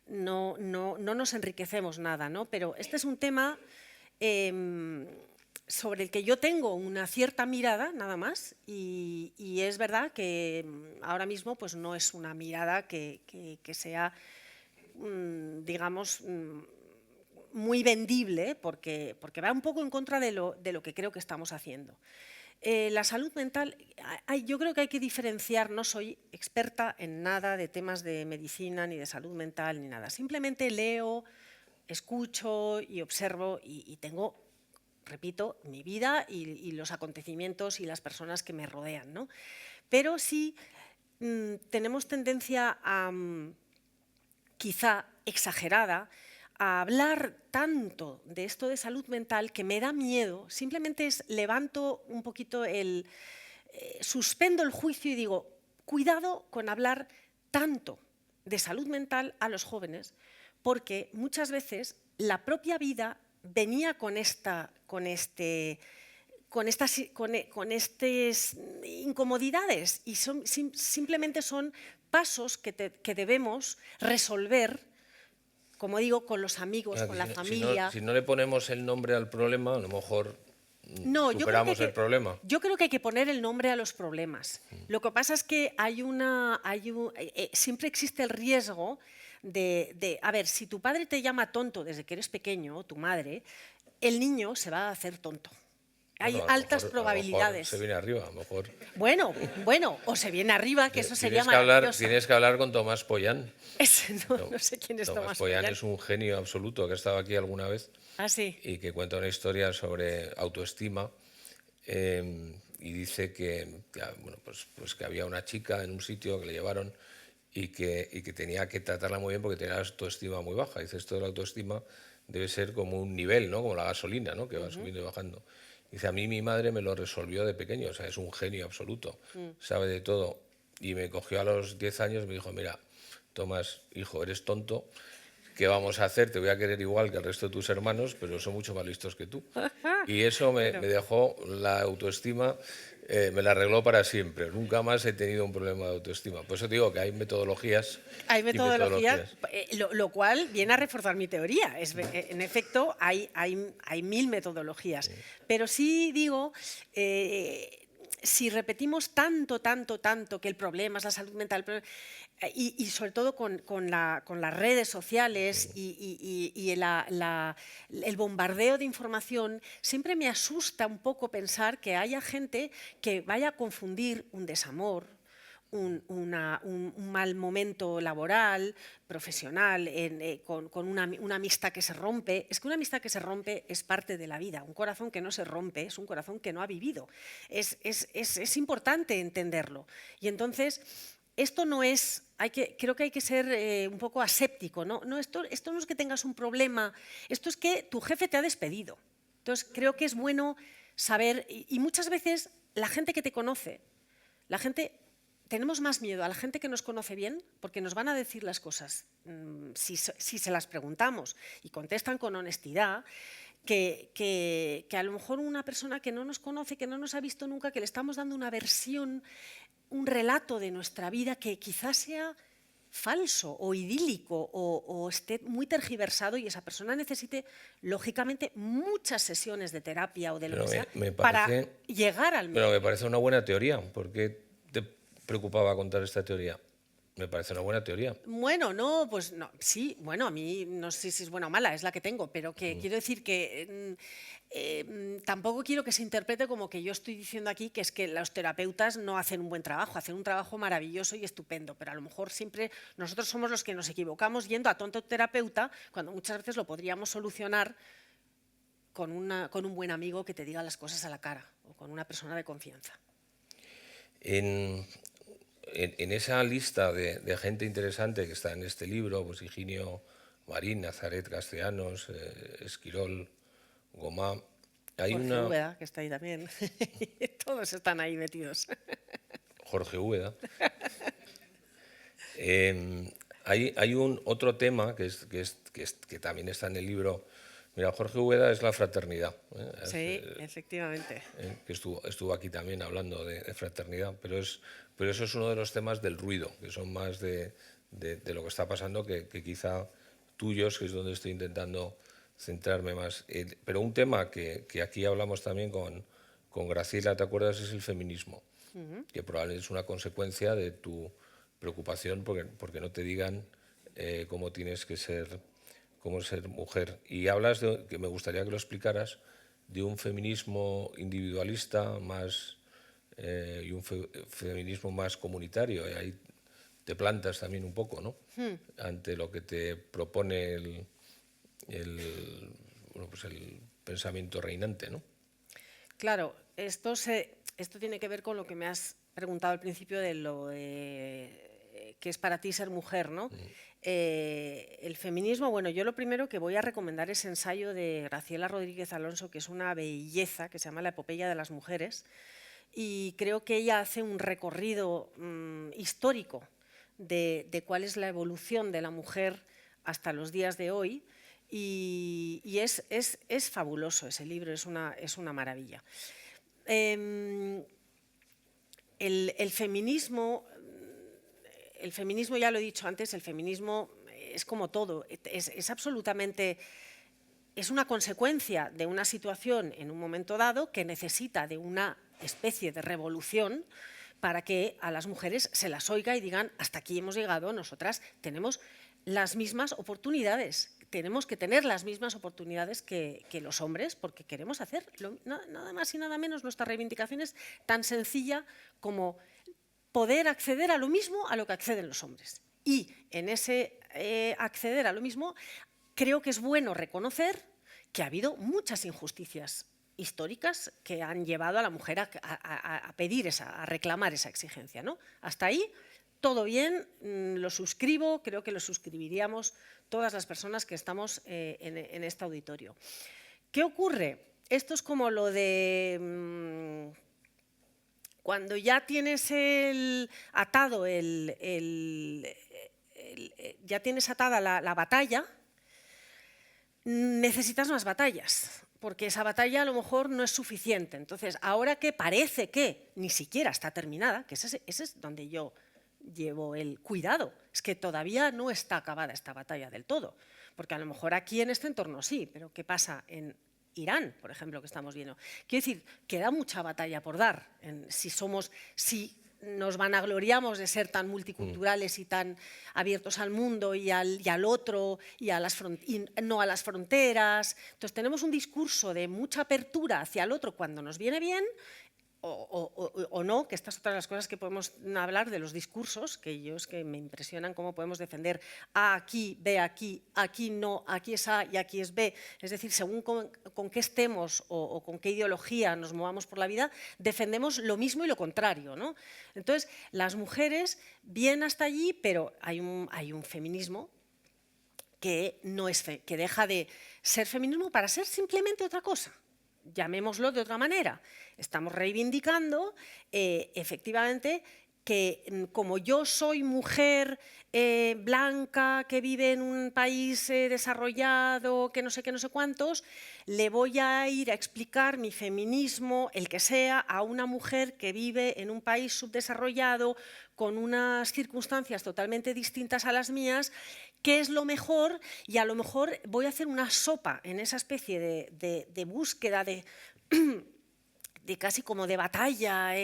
S2: no nos enriquecemos nada, ¿no? Pero este es un tema sobre el que yo tengo una cierta mirada, nada más, y es verdad que ahora mismo pues no es una mirada que sea, digamos, muy vendible, porque va un poco en contra de lo que creo que estamos haciendo. La salud mental, yo creo que hay que diferenciar, no soy experta en nada de temas de medicina, ni de salud mental, ni nada. Simplemente leo, escucho y observo y tengo, repito, mi vida y los acontecimientos y las personas que me rodean, ¿no? Pero sí tenemos tendencia quizá exagerada, a hablar tanto de esto de salud mental que me da miedo. Simplemente levanto un poquito suspendo el juicio y digo, cuidado con hablar tanto de salud mental a los jóvenes, porque muchas veces la propia vida venía con estas incomodidades y simplemente son pasos que debemos resolver, como digo, con los amigos, con la familia.
S1: Si no le ponemos el nombre al problema, a lo mejor superamos el problema.
S2: Yo creo que hay que poner el nombre a los problemas. Lo que pasa es que siempre existe el riesgo a ver, si tu padre te llama tonto desde que eres pequeño, o tu madre, el niño se va a hacer tonto. Hay
S1: Bueno,
S2: altas
S1: a lo mejor se
S2: probabilidades.
S1: viene arriba, a lo mejor.
S2: Bueno, o se viene arriba, que eso sería maravilloso.
S1: Tienes que hablar con Tomás Pollán.
S2: No sé quién es
S1: Tomás
S2: Tomás
S1: Pollán
S2: Pollán.
S1: es un genio absoluto que ha estado aquí alguna vez
S2: Ah, sí.
S1: y que cuenta una historia sobre autoestima y dice bueno, pues que había una chica en un sitio que le llevaron y que tenía que tratarla muy bien porque tenía la autoestima muy baja. Dice, esto de la autoestima debe ser como un nivel, ¿no? Como la gasolina, ¿no? Que va subiendo y bajando. Dice, a mí mi madre me lo resolvió de pequeño, o sea, es un genio absoluto, sabe de todo. Y me cogió a los 10 años y me dijo, mira, Tomás, hijo, eres tonto, ¿qué vamos a hacer? Te voy a querer igual que el resto de tus hermanos, pero son mucho más listos que tú. Y eso me dejó la autoestima, me la arregló para siempre. Nunca más he tenido un problema de autoestima. Por eso digo que hay metodologías.
S2: Hay
S1: y
S2: metodologías, lo cual viene a reforzar mi teoría. En efecto, hay 1000 metodologías. Pero sí digo, si repetimos tanto que el problema es la salud mental, y sobre todo con las redes sociales y el bombardeo de información, siempre me asusta un poco pensar que haya gente que vaya a confundir un desamor, un mal momento laboral, profesional, con una amistad que se rompe. Es que una amistad que se rompe es parte de la vida. Un corazón que no se rompe es un corazón que no ha vivido. Es importante entenderlo. Y entonces, esto no es... creo que hay que ser un poco aséptico, ¿no? Esto no es que tengas un problema, esto es que tu jefe te ha despedido. Entonces, creo que es bueno saber, y muchas veces la gente que te conoce, tenemos más miedo a la gente que nos conoce bien porque nos van a decir las cosas si se las preguntamos y contestan con honestidad, que a lo mejor una persona que no nos conoce, que no nos ha visto nunca, que le estamos dando una versión, un relato de nuestra vida que quizás sea falso o idílico o esté muy tergiversado y esa persona necesite, lógicamente, muchas sesiones de terapia o de lo que sea para llegar al medio.
S1: Pero me parece una buena teoría. ¿Por qué te preocupaba contar esta teoría? Me parece una buena teoría.
S2: Bueno, no, pues no, sí, bueno, a mí no sé si es buena o mala, es la que tengo, pero que quiero decir que tampoco quiero que se interprete como que yo estoy diciendo aquí que es que los terapeutas no hacen un buen trabajo, hacen un trabajo maravilloso y estupendo, pero a lo mejor siempre nosotros somos los que nos equivocamos yendo a tonto terapeuta cuando muchas veces lo podríamos solucionar con un buen amigo que te diga las cosas a la cara o con una persona de confianza.
S1: En esa lista de gente interesante que está en este libro, pues Higinio Marín, Nazaret Castellanos, Esquirol, Gomá, hay
S2: Jorge Úbeda, que está ahí también. Todos están ahí metidos.
S1: Jorge Úbeda. Hay otro tema que también está en el libro. Mira, Jorge Úbeda es la fraternidad.
S2: Sí, efectivamente.
S1: Que estuvo aquí también hablando de fraternidad, pero eso es uno de los temas del ruido, que son más de lo que está pasando que quizá tuyos, que es donde estoy intentando centrarme más. Pero un tema que aquí hablamos también con Graciela, ¿te acuerdas? Es el feminismo, que probablemente es una consecuencia de tu preocupación porque no te digan cómo tienes que ser, cómo ser mujer. Y hablas que me gustaría que lo explicaras, de un feminismo individualista más y un feminismo más comunitario. Y ahí te plantas también un poco, ¿no? Ante lo que te propone el pensamiento reinante, ¿no?
S2: Claro, esto tiene que ver con lo que me has preguntado al principio de lo que es para ti ser mujer, ¿no? El feminismo, bueno, yo lo primero que voy a recomendar es ensayo de Graciela Rodríguez Alonso, que es una belleza, que se llama La epopeya de las mujeres, y creo que ella hace un recorrido histórico de cuál es la evolución de la mujer hasta los días de hoy, y es fabuloso ese libro, es una maravilla. El feminismo, ya lo he dicho antes, el feminismo es como todo, es absolutamente, es una consecuencia de una situación en un momento dado que necesita de una especie de revolución para que a las mujeres se las oiga y digan, hasta aquí hemos llegado, nosotras tenemos las mismas oportunidades. Tenemos que tener las mismas oportunidades que los hombres, porque queremos hacer nada más y nada menos. Nuestra reivindicación es tan sencilla como poder acceder a lo mismo a lo que acceden los hombres. Y en ese acceder a lo mismo, creo que es bueno reconocer que ha habido muchas injusticias históricas que han llevado a la mujer a pedir a reclamar esa exigencia, ¿no? Hasta ahí, todo bien, lo suscribo, creo que lo suscribiríamos todas las personas que estamos en este auditorio. ¿Qué ocurre? Esto es como lo de cuando ya tienes ya tienes atada la batalla, necesitas más batallas, porque esa batalla a lo mejor no es suficiente. Entonces, ahora que parece que ni siquiera está terminada, que ese es donde yo llevo el cuidado, es que todavía no está acabada esta batalla del todo, porque a lo mejor aquí en este entorno sí, pero ¿qué pasa en Irán, por ejemplo, que estamos viendo? Quiero decir, queda mucha batalla por dar, si nos vanagloriamos de ser tan multiculturales y tan abiertos al mundo y al otro y no a las fronteras. Entonces tenemos un discurso de mucha apertura hacia el otro cuando nos viene bien, o no, que estas son todas las cosas que podemos hablar de los discursos, que es que me impresionan cómo podemos defender A aquí, B aquí, aquí no, aquí es A y aquí es B. Es decir, según con qué estemos o con qué ideología nos movamos por la vida, defendemos lo mismo y lo contrario, ¿no? Entonces, las mujeres bien hasta allí, pero hay un feminismo que deja de ser feminismo para ser simplemente otra cosa. Llamémoslo de otra manera. Estamos reivindicando, efectivamente, que como yo soy mujer blanca que vive en un país desarrollado, que no sé qué, no sé cuántos, le voy a ir a explicar mi feminismo, el que sea, a una mujer que vive en un país subdesarrollado, con unas circunstancias totalmente distintas a las mías, qué es lo mejor, y a lo mejor voy a hacer una sopa en esa especie de búsqueda de casi como de batalla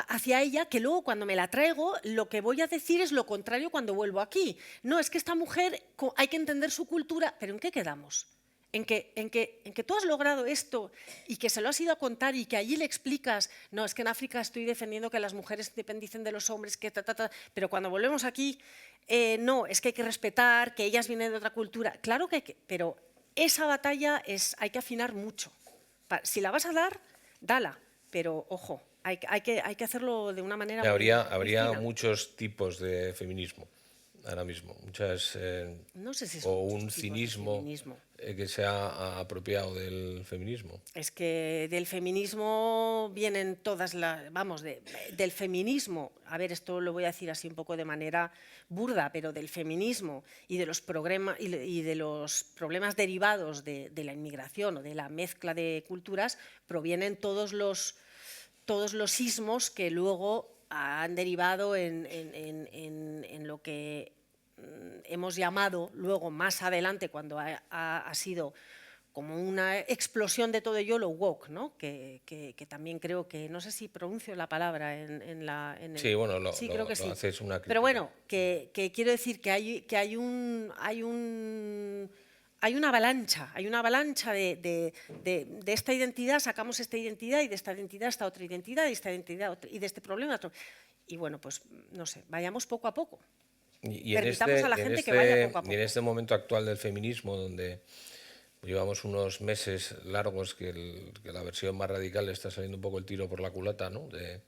S2: hacia ella, que luego cuando me la traigo lo que voy a decir es lo contrario cuando vuelvo aquí. No, es que esta mujer hay que entender su cultura, pero ¿en qué quedamos? En que tú has logrado esto y que se lo has ido a contar y que allí le explicas, no, es que en África estoy defendiendo que las mujeres independicen de los hombres, pero cuando volvemos aquí, no, es que hay que respetar, que ellas vienen de otra cultura. Claro que hay que, pero esa batalla hay que afinar mucho. Si la vas a dar, dala, pero ojo, hay que hacerlo de una manera
S1: Habría
S2: fina.
S1: muchos tipos de feminismo ahora mismo,
S2: No sé si son
S1: o
S2: muchos
S1: un
S2: tipos de
S1: cinismo
S2: feminismo.
S1: Que se ha apropiado del feminismo.
S2: Es que del feminismo vienen todas las, vamos, del feminismo, a ver, esto lo voy a decir así un poco de manera burda, pero del feminismo y de los problemas derivados de la inmigración o de la mezcla de culturas, provienen todos los sismos que luego han derivado en lo que hemos llamado luego más adelante, cuando ha sido como una explosión de todo ello, lo woke, ¿no? Que también creo que, no sé si pronuncio la palabra
S1: Sí, bueno,
S2: sí, creo que sí.
S1: haces una crítica.
S2: Pero bueno, que quiero decir que hay una avalancha de esta identidad, sacamos esta identidad, y de esta identidad esta otra identidad, y de esta identidad y de este problema otro. Y bueno, pues no sé, vayamos poco a poco. Permitamos a la gente que vaya poco a poco.
S1: Y en este momento actual del feminismo, donde llevamos unos meses largos que la versión más radical le está saliendo un poco el tiro por la culata, ¿no? De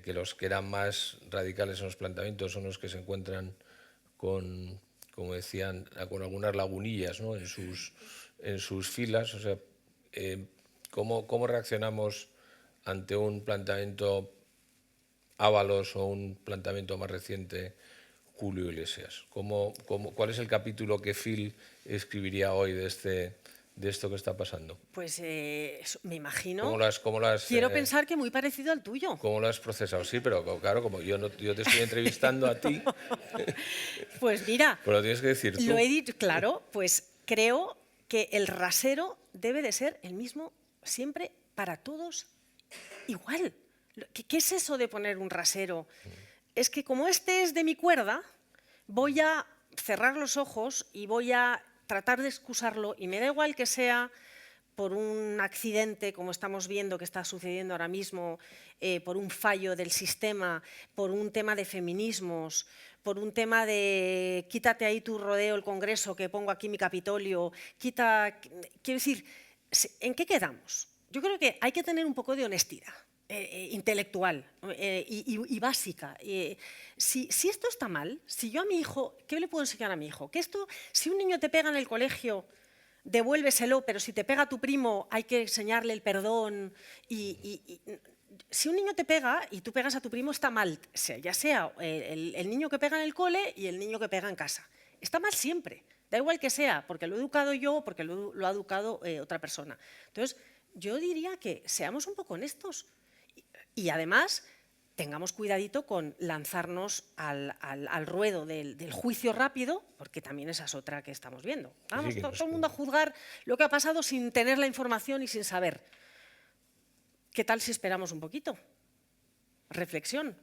S1: que los que eran más radicales en los planteamientos son los que se encuentran con, como decían, con algunas lagunillas, ¿no? en sus filas. O sea, ¿cómo reaccionamos ante un planteamiento Ábalos o un planteamiento más reciente, Julio Iglesias? ¿Cuál es el capítulo que Phil escribiría hoy de esto que está pasando?
S2: Pues me imagino.
S1: ¿Cómo lo has,
S2: quiero pensar que muy parecido al tuyo.
S1: ¿Cómo lo has procesado? Sí, pero claro, como yo te estoy entrevistando a ti.
S2: Pues mira,
S1: pues lo tienes que decir tú.
S2: Lo he dicho, claro, pues creo que el rasero debe de ser el mismo siempre para todos igual. ¿Qué es eso de poner un rasero? Es que como este es de mi cuerda, voy a cerrar los ojos y voy a tratar de excusarlo, y me da igual que sea por un accidente, como estamos viendo que está sucediendo ahora mismo, por un fallo del sistema, por un tema de feminismos, por un tema de quítate ahí tu rodeo el Congreso, que pongo aquí mi Capitolio, quiero decir, ¿en qué quedamos? Yo creo que hay que tener un poco de honestidad intelectual y básica. Si esto está mal, si yo a mi hijo, ¿qué le puedo enseñar a mi hijo? Que esto, si un niño te pega en el colegio, devuélveselo, pero si te pega tu primo hay que enseñarle el perdón. Si un niño te pega y tú pegas a tu primo, está mal, ya sea el niño que pega en el cole y el niño que pega en casa. Está mal siempre, da igual que sea, porque lo he educado yo o porque lo ha educado otra persona. Entonces, yo diría que seamos un poco honestos y además tengamos cuidadito con lanzarnos al ruedo del juicio rápido, porque también esa es otra que estamos viendo. Vamos, todo el mundo a juzgar lo que ha pasado sin tener la información y sin saber. ¿Qué tal si esperamos un poquito? Reflexión.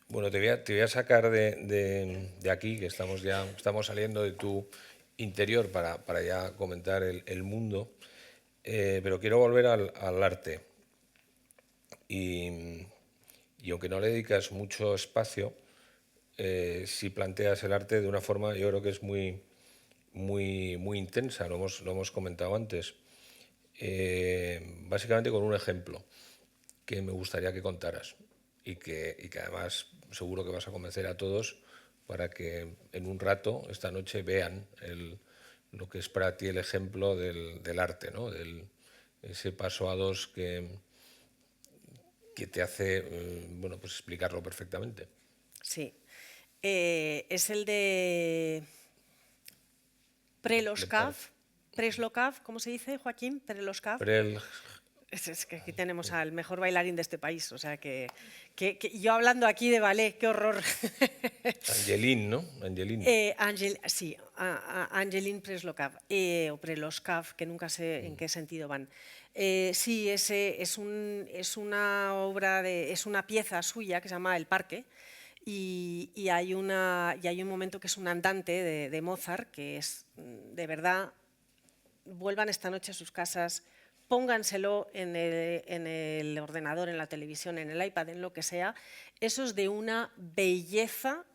S1: Bueno, te voy a sacar de aquí, que estamos saliendo de tu interior para ya comentar el mundo, pero quiero volver al arte. Y aunque no le dedicas mucho espacio, si planteas el arte de una forma, yo creo que es muy intensa, lo hemos comentado antes. Básicamente con un ejemplo que me gustaría que contaras y que además seguro que vas a convencer a todos para que en un rato, esta noche, vean lo que es para ti el ejemplo del arte, ¿no? Ese paso a dos que te hace bueno, pues explicarlo perfectamente.
S2: Sí. Es el de Preloskov, ¿cómo se dice, Joaquín? Preloskov. Es que aquí tenemos al mejor bailarín de este país, o sea que yo hablando aquí de ballet, qué horror.
S1: Angelín, ¿no? Angelín.
S2: Sí, Angelín Preloskov, o Preloskov, que nunca sé en qué sentido van. Sí, es una obra, es una pieza suya que se llama El Parque, y hay un momento que es un andante de Mozart, que es, de verdad, vuelvan esta noche a sus casas, pónganselo en el ordenador, en la televisión, en el iPad, en lo que sea. Eso es de una belleza,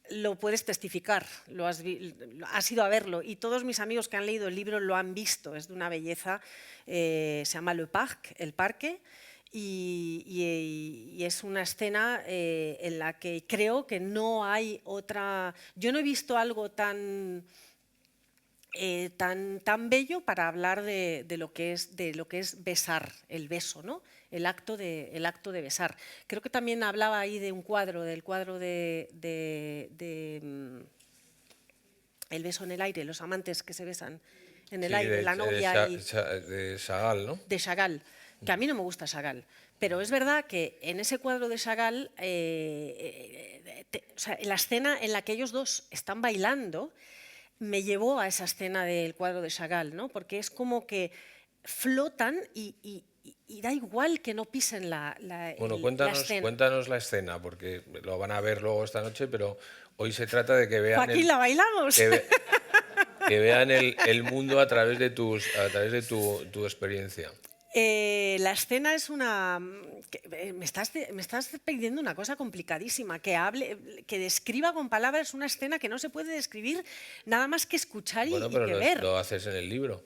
S2: lo puedes testificar, has ido a verlo, y todos mis amigos que han leído el libro lo han visto, es de una belleza, se llama Le Parc, El Parque, y es una escena en la que creo que no hay otra. Yo no he visto algo tan bello para hablar de lo que es besar, el beso, ¿no? El acto de besar. Creo que también hablaba ahí de un cuadro, del cuadro de El beso en el aire, los amantes que se besan en el aire, la novia
S1: de Chagall, ¿no?
S2: De Chagall, que a mí no me gusta Chagall, pero es verdad que en ese cuadro de Chagall, o sea, la escena en la que ellos dos están bailando, me llevó a esa escena del cuadro de Chagall, ¿no? Porque es como que flotan y da igual que no pisen la escena.
S1: Cuéntanos la escena, porque lo van a ver luego esta noche, pero hoy se trata de que vean...
S2: Joaquín, la bailamos.
S1: Que vean el mundo a través de tu experiencia.
S2: La escena es una... Me estás pidiendo una cosa complicadísima, que describa con palabras una escena que no se puede describir nada más que escuchar y que ver.
S1: Lo haces en el libro.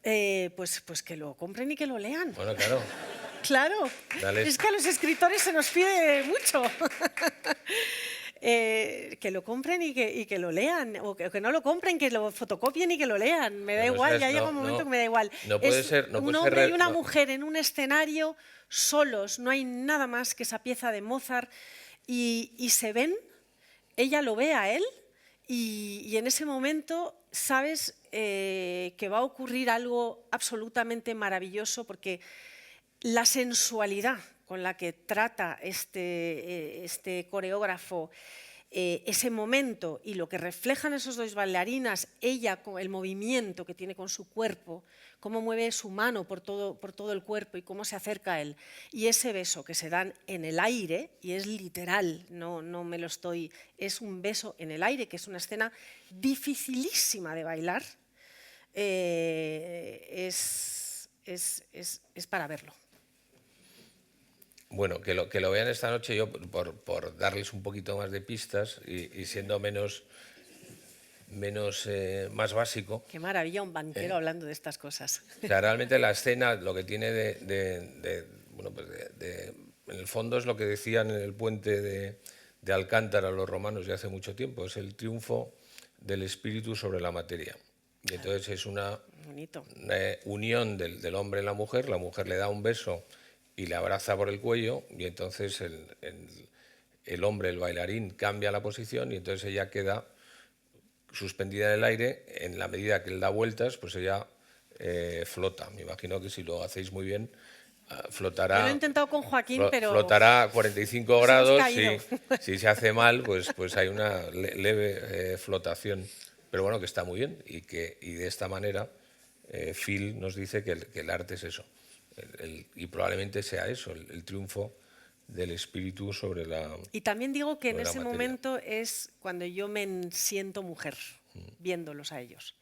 S2: Pues que lo compren y que lo lean.
S1: Bueno, claro.
S2: Claro.
S1: Dale.
S2: Es que a los escritores se nos pide mucho. Que lo compren y que lo lean, o que no lo compren, que lo fotocopien y que lo lean. Me da igual, ya llega un momento que me da igual. Un hombre y una mujer en un escenario solos, no hay nada más que esa pieza de Mozart, y se ven, ella lo ve a él, y en ese momento sabes que va a ocurrir algo absolutamente maravilloso, porque la sensualidad con la que trata este coreógrafo ese momento y lo que reflejan esos dos bailarinas, ella con el movimiento que tiene con su cuerpo, cómo mueve su mano por todo el cuerpo y cómo se acerca a él, y ese beso que se dan en el aire, y es literal, no me lo estoy, es un beso en el aire, que es una escena dificilísima de bailar, es para verlo.
S1: Bueno, que lo vean esta noche, yo por darles un poquito más de pistas y siendo más básico.
S2: Qué maravilla un banquero hablando de estas cosas.
S1: O sea, realmente la escena lo que tiene en el fondo es lo que decían en el puente de Alcántara los romanos de hace mucho tiempo, es el triunfo del espíritu sobre la materia. Y entonces es una unión del hombre y la mujer le da un beso y le abraza por el cuello, y entonces el hombre, el bailarín, cambia la posición y entonces ella queda suspendida en el aire. En la medida que él da vueltas, pues ella flota. Me imagino que si lo hacéis muy bien, flotará.
S2: Yo lo he intentado con Joaquín, pero
S1: flotará a 45 grados. Si se hace mal, pues hay una leve flotación. Pero bueno, que está muy bien y de esta manera Phil nos dice que el arte es eso. Y probablemente sea eso, el triunfo del espíritu sobre la.
S2: Y también digo que en ese momento es cuando yo me siento mujer, viéndolos a ellos.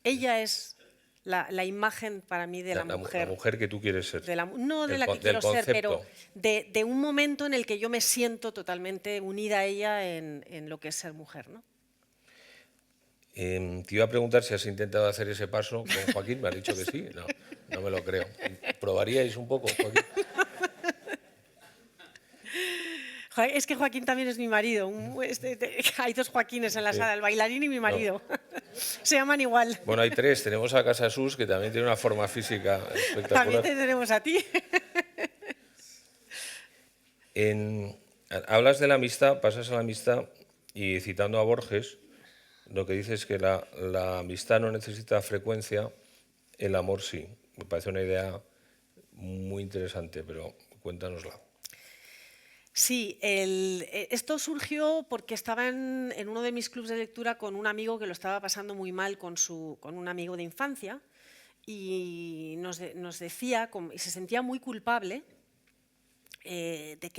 S2: Ella es la imagen para mí de la mujer.
S1: La mujer que tú quieres ser.
S2: No de la que quiero ser, pero de un momento en el que yo me siento totalmente unida a ella en lo que es ser mujer, ¿no?
S1: Te iba a preguntar si has intentado hacer ese paso con Joaquín, me has dicho que sí. No me lo creo. ¿Probaríais un poco, Joaquín?
S2: Es que Joaquín también es mi marido. Hay dos Joaquines en la sala, el bailarín y mi marido. No. Se llaman igual.
S1: Bueno, hay tres. Tenemos a Casasus, que también tiene una forma física espectacular.
S2: También te tenemos a ti.
S1: Hablas de la amistad, pasas a la amistad y citando a Borges, lo que dices es que la amistad no necesita frecuencia, el amor sí. Me parece una idea muy interesante, pero cuéntanosla.
S2: Sí, esto surgió porque estaba en uno de mis clubes de lectura con un amigo que lo estaba pasando muy mal con un amigo de infancia, y nos decía, y se sentía muy culpable de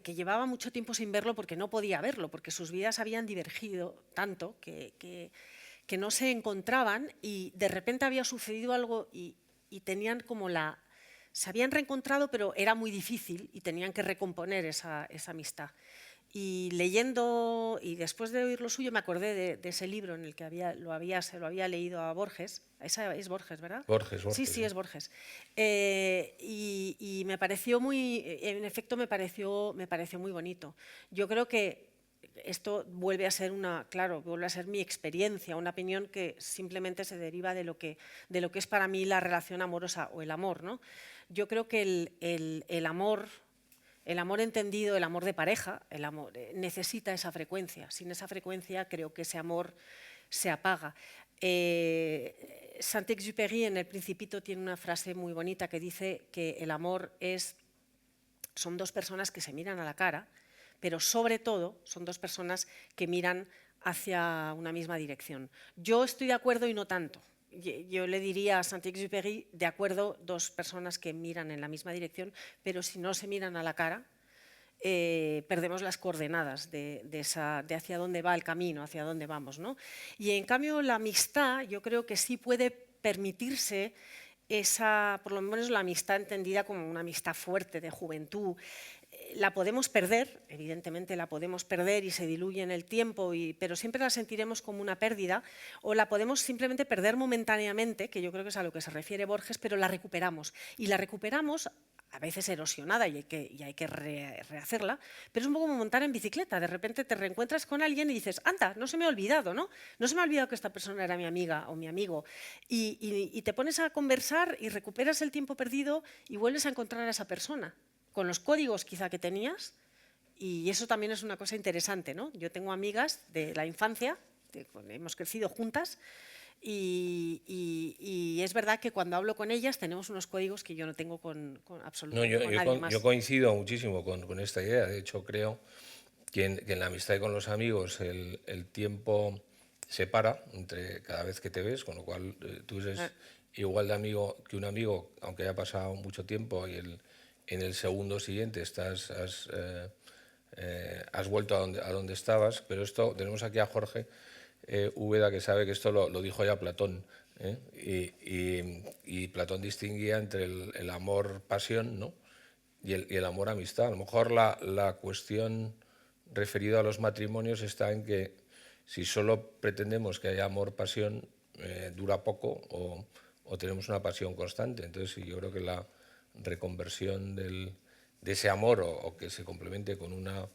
S2: que llevaba mucho tiempo sin verlo porque no podía verlo, porque sus vidas habían divergido tanto que no se encontraban, y de repente había sucedido algo y tenían como se habían reencontrado, pero era muy difícil y tenían que recomponer esa amistad. Y leyendo, y después de oír lo suyo, me acordé de ese libro en el que se lo había leído a Borges. Esa es Borges, ¿verdad?
S1: Borges.
S2: Sí, es Borges. Y me pareció en efecto, me pareció muy bonito. Yo creo que esto vuelve a ser mi experiencia, una opinión que simplemente se deriva de lo que es para mí la relación amorosa o el amor, ¿no? Yo creo que el amor entendido, el amor de pareja, el amor necesita esa frecuencia. Sin esa frecuencia creo que ese amor se apaga. Saint-Exupéry en El Principito tiene una frase muy bonita que dice que el amor son dos personas que se miran a la cara, pero sobre todo son dos personas que miran hacia una misma dirección. Yo estoy de acuerdo y no tanto. Yo le diría a Saint-Exupéry, de acuerdo, dos personas que miran en la misma dirección, pero si no se miran a la cara, perdemos las coordenadas de hacia dónde va el camino, hacia dónde vamos, ¿no? Y en cambio la amistad, yo creo que sí puede permitirse por lo menos la amistad entendida como una amistad fuerte de juventud. La podemos perder, evidentemente la podemos perder y se diluye en el tiempo, pero siempre la sentiremos como una pérdida, o la podemos simplemente perder momentáneamente, que yo creo que es a lo que se refiere Borges, pero la recuperamos. Y la recuperamos a veces erosionada y hay que rehacerla, pero es un poco como montar en bicicleta. De repente te reencuentras con alguien y dices, anda, no se me ha olvidado, ¿no? No se me ha olvidado que esta persona era mi amiga o mi amigo. Y te pones a conversar y recuperas el tiempo perdido y vuelves a encontrar a esa persona, con los códigos quizá que tenías, y eso también es una cosa interesante, ¿no? Yo tengo amigas de la infancia, hemos crecido juntas, y es verdad que cuando hablo con ellas tenemos unos códigos que yo no tengo con absolutamente nadie más.
S1: Yo coincido muchísimo con esta idea. De hecho, creo que en la amistad y con los amigos el tiempo se para entre cada vez que te ves, con lo cual tú eres igual de amigo que un amigo, aunque haya pasado mucho tiempo y en el segundo siguiente has vuelto a donde estabas. Pero esto, tenemos aquí a Jorge Úbeda, que sabe que esto lo dijo ya Platón, ¿eh? Y Platón distinguía entre el amor-pasión, ¿no? y el amor-amistad. A lo mejor la cuestión referida a los matrimonios está en que si solo pretendemos que haya amor-pasión, dura poco o tenemos una pasión constante. Entonces, sí, yo creo que la reconversión de ese amor o que se complemente con una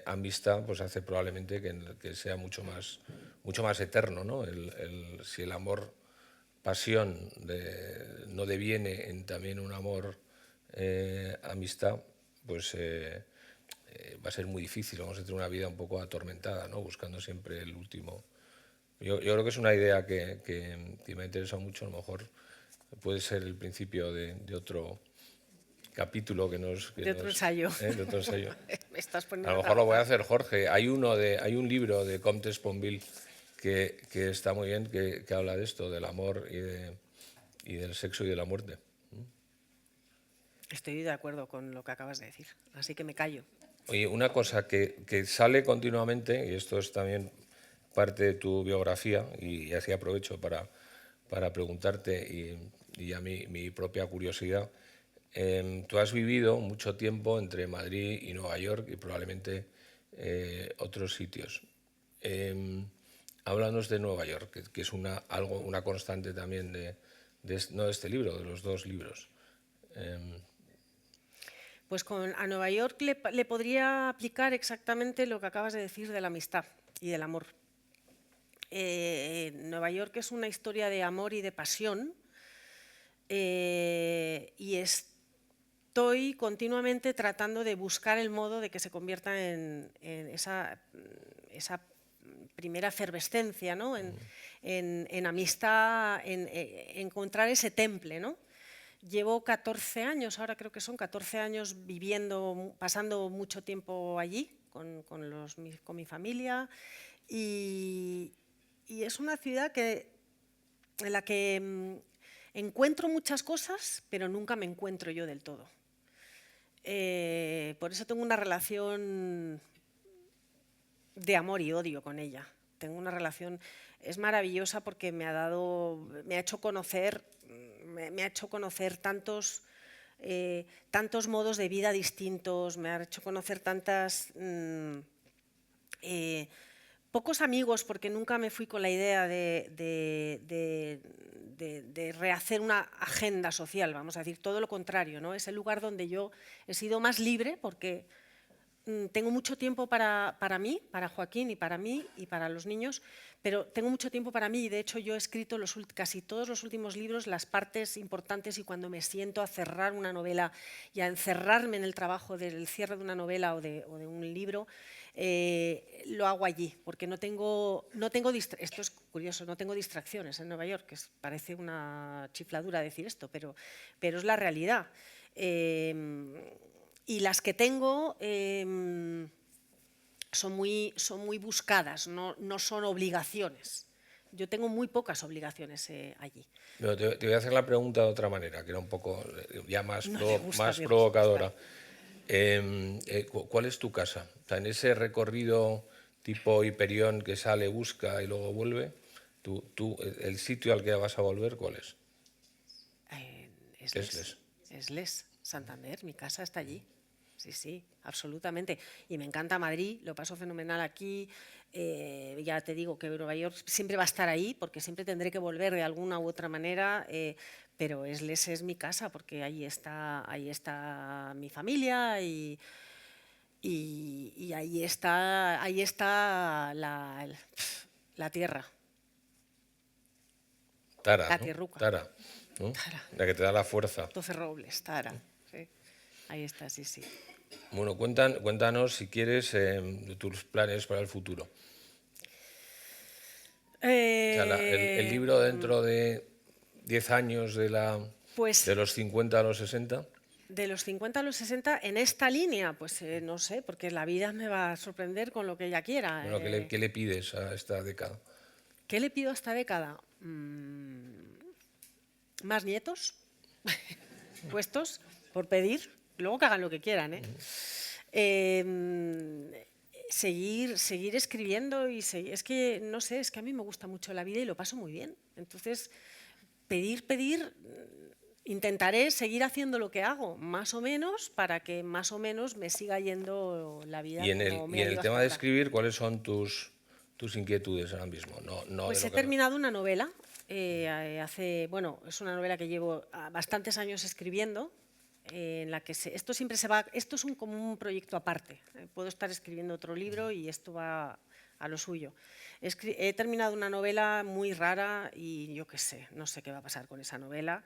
S1: amistad, pues hace probablemente que sea mucho más eterno, ¿no? Si el amor pasión no deviene en también un amor amistad, pues va a ser muy difícil. Vamos a tener una vida un poco atormentada, ¿no? Buscando siempre el último. Yo creo que es una idea que me ha interesado mucho. A lo mejor puede ser el principio de otro capítulo
S2: de otro ensayo.
S1: De otro ensayo.
S2: Me estás
S1: A
S2: poniendo
S1: lo
S2: a
S1: mejor lo voy a
S2: trabajar.
S1: hacer, Jorge. Hay un libro de Comte Sponville que está muy bien, que habla de esto, del amor y del sexo y de la muerte.
S2: Estoy de acuerdo con lo que acabas de decir, así que me callo.
S1: Oye, una cosa que sale continuamente, y esto es también parte de tu biografía, y así aprovecho para preguntarte y a mi propia curiosidad. Tú has vivido mucho tiempo entre Madrid y Nueva York y probablemente otros sitios. Háblanos de Nueva York, que es una constante también no de este libro, de los dos libros.
S2: Pues a Nueva York le podría aplicar exactamente lo que acabas de decir de la amistad y del amor. Nueva York es una historia de amor y de pasión, y estoy continuamente tratando de buscar el modo de que se convierta en esa primera efervescencia, ¿no? en amistad, en encontrar ese temple, ¿no? Llevo 14 años, ahora creo que son 14 años pasando mucho tiempo allí con mi familia, y es una ciudad en la que encuentro muchas cosas, pero nunca me encuentro yo del todo. Por eso tengo una relación de amor y odio con ella. Tengo una relación, es maravillosa porque me ha hecho conocer tantos modos de vida distintos, me ha hecho conocer pocos amigos, porque nunca me fui con la idea de rehacer una agenda social, vamos a decir, todo lo contrario, ¿no? Es el lugar donde yo he sido más libre, porque tengo mucho tiempo para mí, para Joaquín y para mí y para los niños, pero tengo mucho tiempo para mí, y de hecho yo he escrito casi todos los últimos libros, las partes importantes, y cuando me siento a cerrar una novela y a encerrarme en el trabajo del cierre de una novela o de un libro, lo hago allí, porque no tengo esto es curioso, no tengo distracciones en Nueva York, que parece una chifladura decir esto, pero es la realidad. Y las que tengo son muy buscadas, no son obligaciones. Yo tengo muy pocas obligaciones allí.
S1: No, te voy a hacer la pregunta de otra manera, que era un poco ya más
S2: No te gusta
S1: más
S2: mi
S1: provocadora.
S2: respuesta.
S1: ¿Cuál es tu casa? O sea, en ese recorrido tipo Hiperión que sale, busca y luego vuelve, el sitio al que vas a volver, ¿cuál es?
S2: Es
S1: Les.
S2: Les, Santander, mi casa está allí. Sí, absolutamente. Y me encanta Madrid, lo paso fenomenal aquí. Ya te digo que Nueva York siempre va a estar ahí, porque siempre tendré que volver de alguna u otra manera, pero Les es mi casa, porque ahí está mi familia y ahí está la tierra,
S1: Tara,
S2: la
S1: ¿no?
S2: tierruca.
S1: Tara, ¿no?
S2: Tara.
S1: La que te da la fuerza.
S2: 12 Robles, Tara. Sí. Ahí está, sí.
S1: Bueno, cuéntanos, si quieres, de tus planes para el futuro. O sea, el libro dentro de 10 años de
S2: Pues
S1: los 50 a los 60.
S2: De los 50 a los 60, en esta línea, pues no sé, porque la vida me va a sorprender con lo que ella quiera.
S1: Bueno, qué le pides a esta década?
S2: ¿Qué le pido a esta década? Más nietos puestos por pedir, luego que hagan lo que quieran, ¿eh? Seguir escribiendo y es que, no sé, es que a mí me gusta mucho la vida y lo paso muy bien. Entonces, pedir, intentaré seguir haciendo lo que hago, más o menos, para que más o menos me siga yendo la vida
S1: Y en
S2: como me ha
S1: el
S2: ido
S1: tema
S2: hasta
S1: de
S2: ahora.
S1: escribir, ¿cuáles son tus inquietudes ahora mismo? No de
S2: Pues
S1: lo
S2: he
S1: que...
S2: terminado una novela, bueno, es una novela que llevo bastantes años escribiendo, en la que esto siempre se va, esto es como un proyecto aparte. Puedo estar escribiendo otro libro y esto va a lo suyo. He terminado una novela muy rara y yo qué sé, no sé qué va a pasar con esa novela.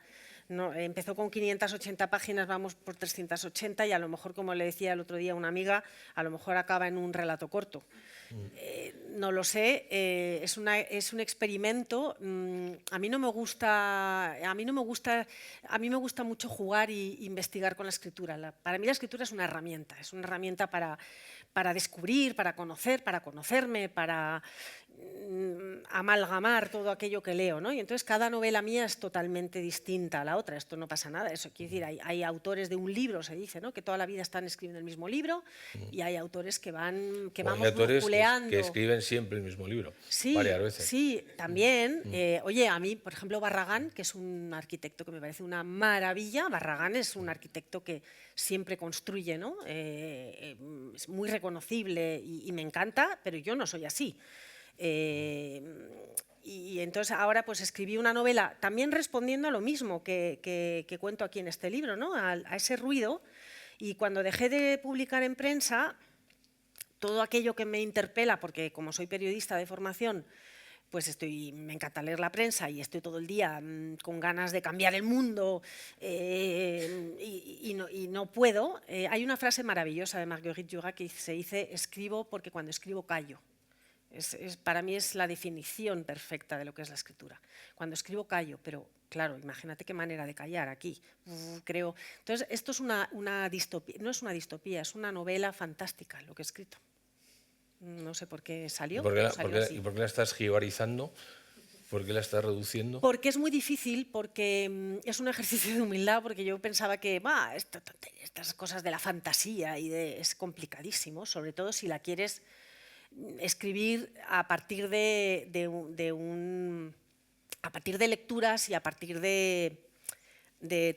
S2: No, empezó con 580 páginas, vamos por 380 y a lo mejor, como le decía el otro día a una amiga, a lo mejor acaba en un relato corto. No lo sé, es un experimento. A mí me gusta mucho jugar e investigar con la escritura. Para mí la escritura es una herramienta para descubrir, para conocer, para conocerme, para amalgamar todo aquello que leo, ¿no? Y entonces cada novela mía es totalmente distinta a la otra. Esto no pasa nada. Eso quiere decir, hay autores de un libro, se dice, ¿no? Que toda la vida están escribiendo el mismo libro, y hay autores que
S1: Bueno, hay
S2: vamos
S1: autores que
S2: brujuleando.
S1: escriben siempre el mismo libro,
S2: Sí,
S1: varias veces.
S2: sí, también. Oye, a mí, por ejemplo, Barragán, que es un arquitecto que me parece una maravilla. Barragán es un arquitecto que siempre construye, ¿no? Es muy reconocible y me encanta, pero yo no soy así. Y entonces ahora pues escribí una novela también respondiendo a lo mismo que cuento aquí en este libro, ¿no? A ese ruido. Y cuando dejé de publicar en prensa, todo aquello que me interpela, porque como soy periodista de formación, pues me encanta leer la prensa y estoy todo el día con ganas de cambiar el mundo, y no puedo. Hay una frase maravillosa de Marguerite Duras que se dice: escribo porque cuando escribo callo. Para mí es la definición perfecta de lo que es la escritura. Cuando escribo callo, pero claro, imagínate qué manera de callar aquí. Creo. Entonces, esto es una distopía, no es una distopía, es una novela fantástica lo que he escrito. No sé por qué salió, pero salió así.
S1: ¿Y por qué la estás jibarizando? ¿Por qué la estás reduciendo?
S2: Porque es muy difícil, porque es un ejercicio de humildad, porque yo pensaba que estas cosas de la fantasía es complicadísimo, sobre todo si la quieres escribir a partir de lecturas y a partir de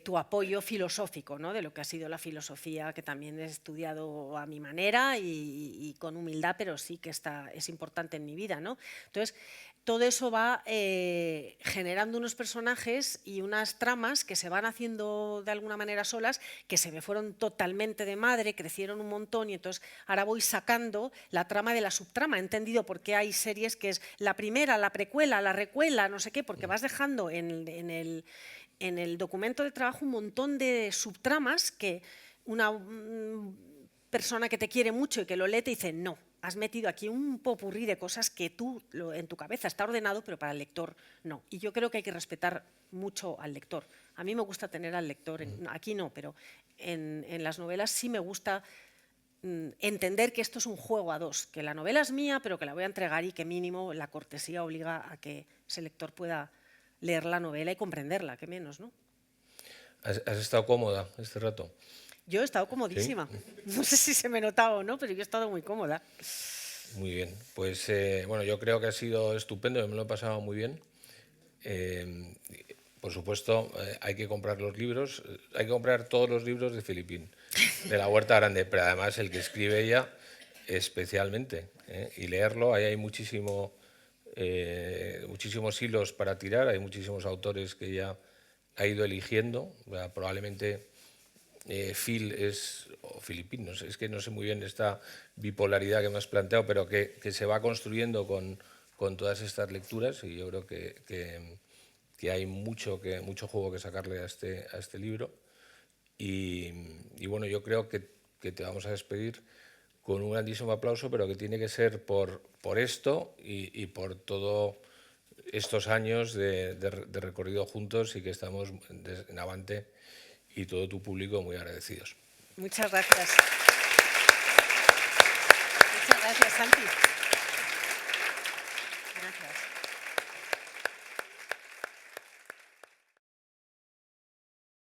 S2: tu apoyo filosófico, ¿no? De lo que ha sido la filosofía, que también he estudiado a mi manera y con humildad, pero sí que es importante en mi vida, ¿no? Entonces, todo eso va generando unos personajes y unas tramas que se van haciendo de alguna manera solas, que se me fueron totalmente de madre, crecieron un montón, y entonces ahora voy sacando la trama de la subtrama. He entendido por qué hay series que es la primera, la precuela, la recuela, no sé qué, porque vas dejando en el documento de trabajo un montón de subtramas que una persona que te quiere mucho y que lo lee te dice: no, has metido aquí un popurrí de cosas que tú en tu cabeza está ordenado, pero para el lector no. Y yo creo que hay que respetar mucho al lector. A mí me gusta tener al lector, aquí no, pero en las novelas sí me gusta entender que esto es un juego a dos, que la novela es mía, pero que la voy a entregar, y que mínimo la cortesía obliga a que ese lector pueda leer la novela y comprenderla, que menos, ¿no?
S1: ¿Has estado cómoda este rato?
S2: Yo he estado
S1: ¿Sí?
S2: comodísima. No sé si se me notaba o no, pero yo he estado muy cómoda.
S1: Muy bien. Pues bueno, yo creo que ha sido estupendo, me lo he pasado muy bien. Por supuesto, hay que comprar los libros, hay que comprar todos los libros de Filipín, de La Huerta Grande, pero además el que escribe ella especialmente, y leerlo. Ahí hay muchísimos hilos para tirar, hay muchísimos autores que ella ha ido eligiendo. Probablemente Phil o Filipín, no sé, es que no sé muy bien esta bipolaridad que me has planteado, pero que se va construyendo con todas estas lecturas, y yo creo que hay mucho juego que sacarle a este libro. Y bueno, yo creo que te vamos a despedir con un grandísimo aplauso, pero que tiene que ser por esto y por todos estos años de recorrido juntos, y que estamos en avante. y todo tu público muy agradecidos.
S2: Muchas gracias.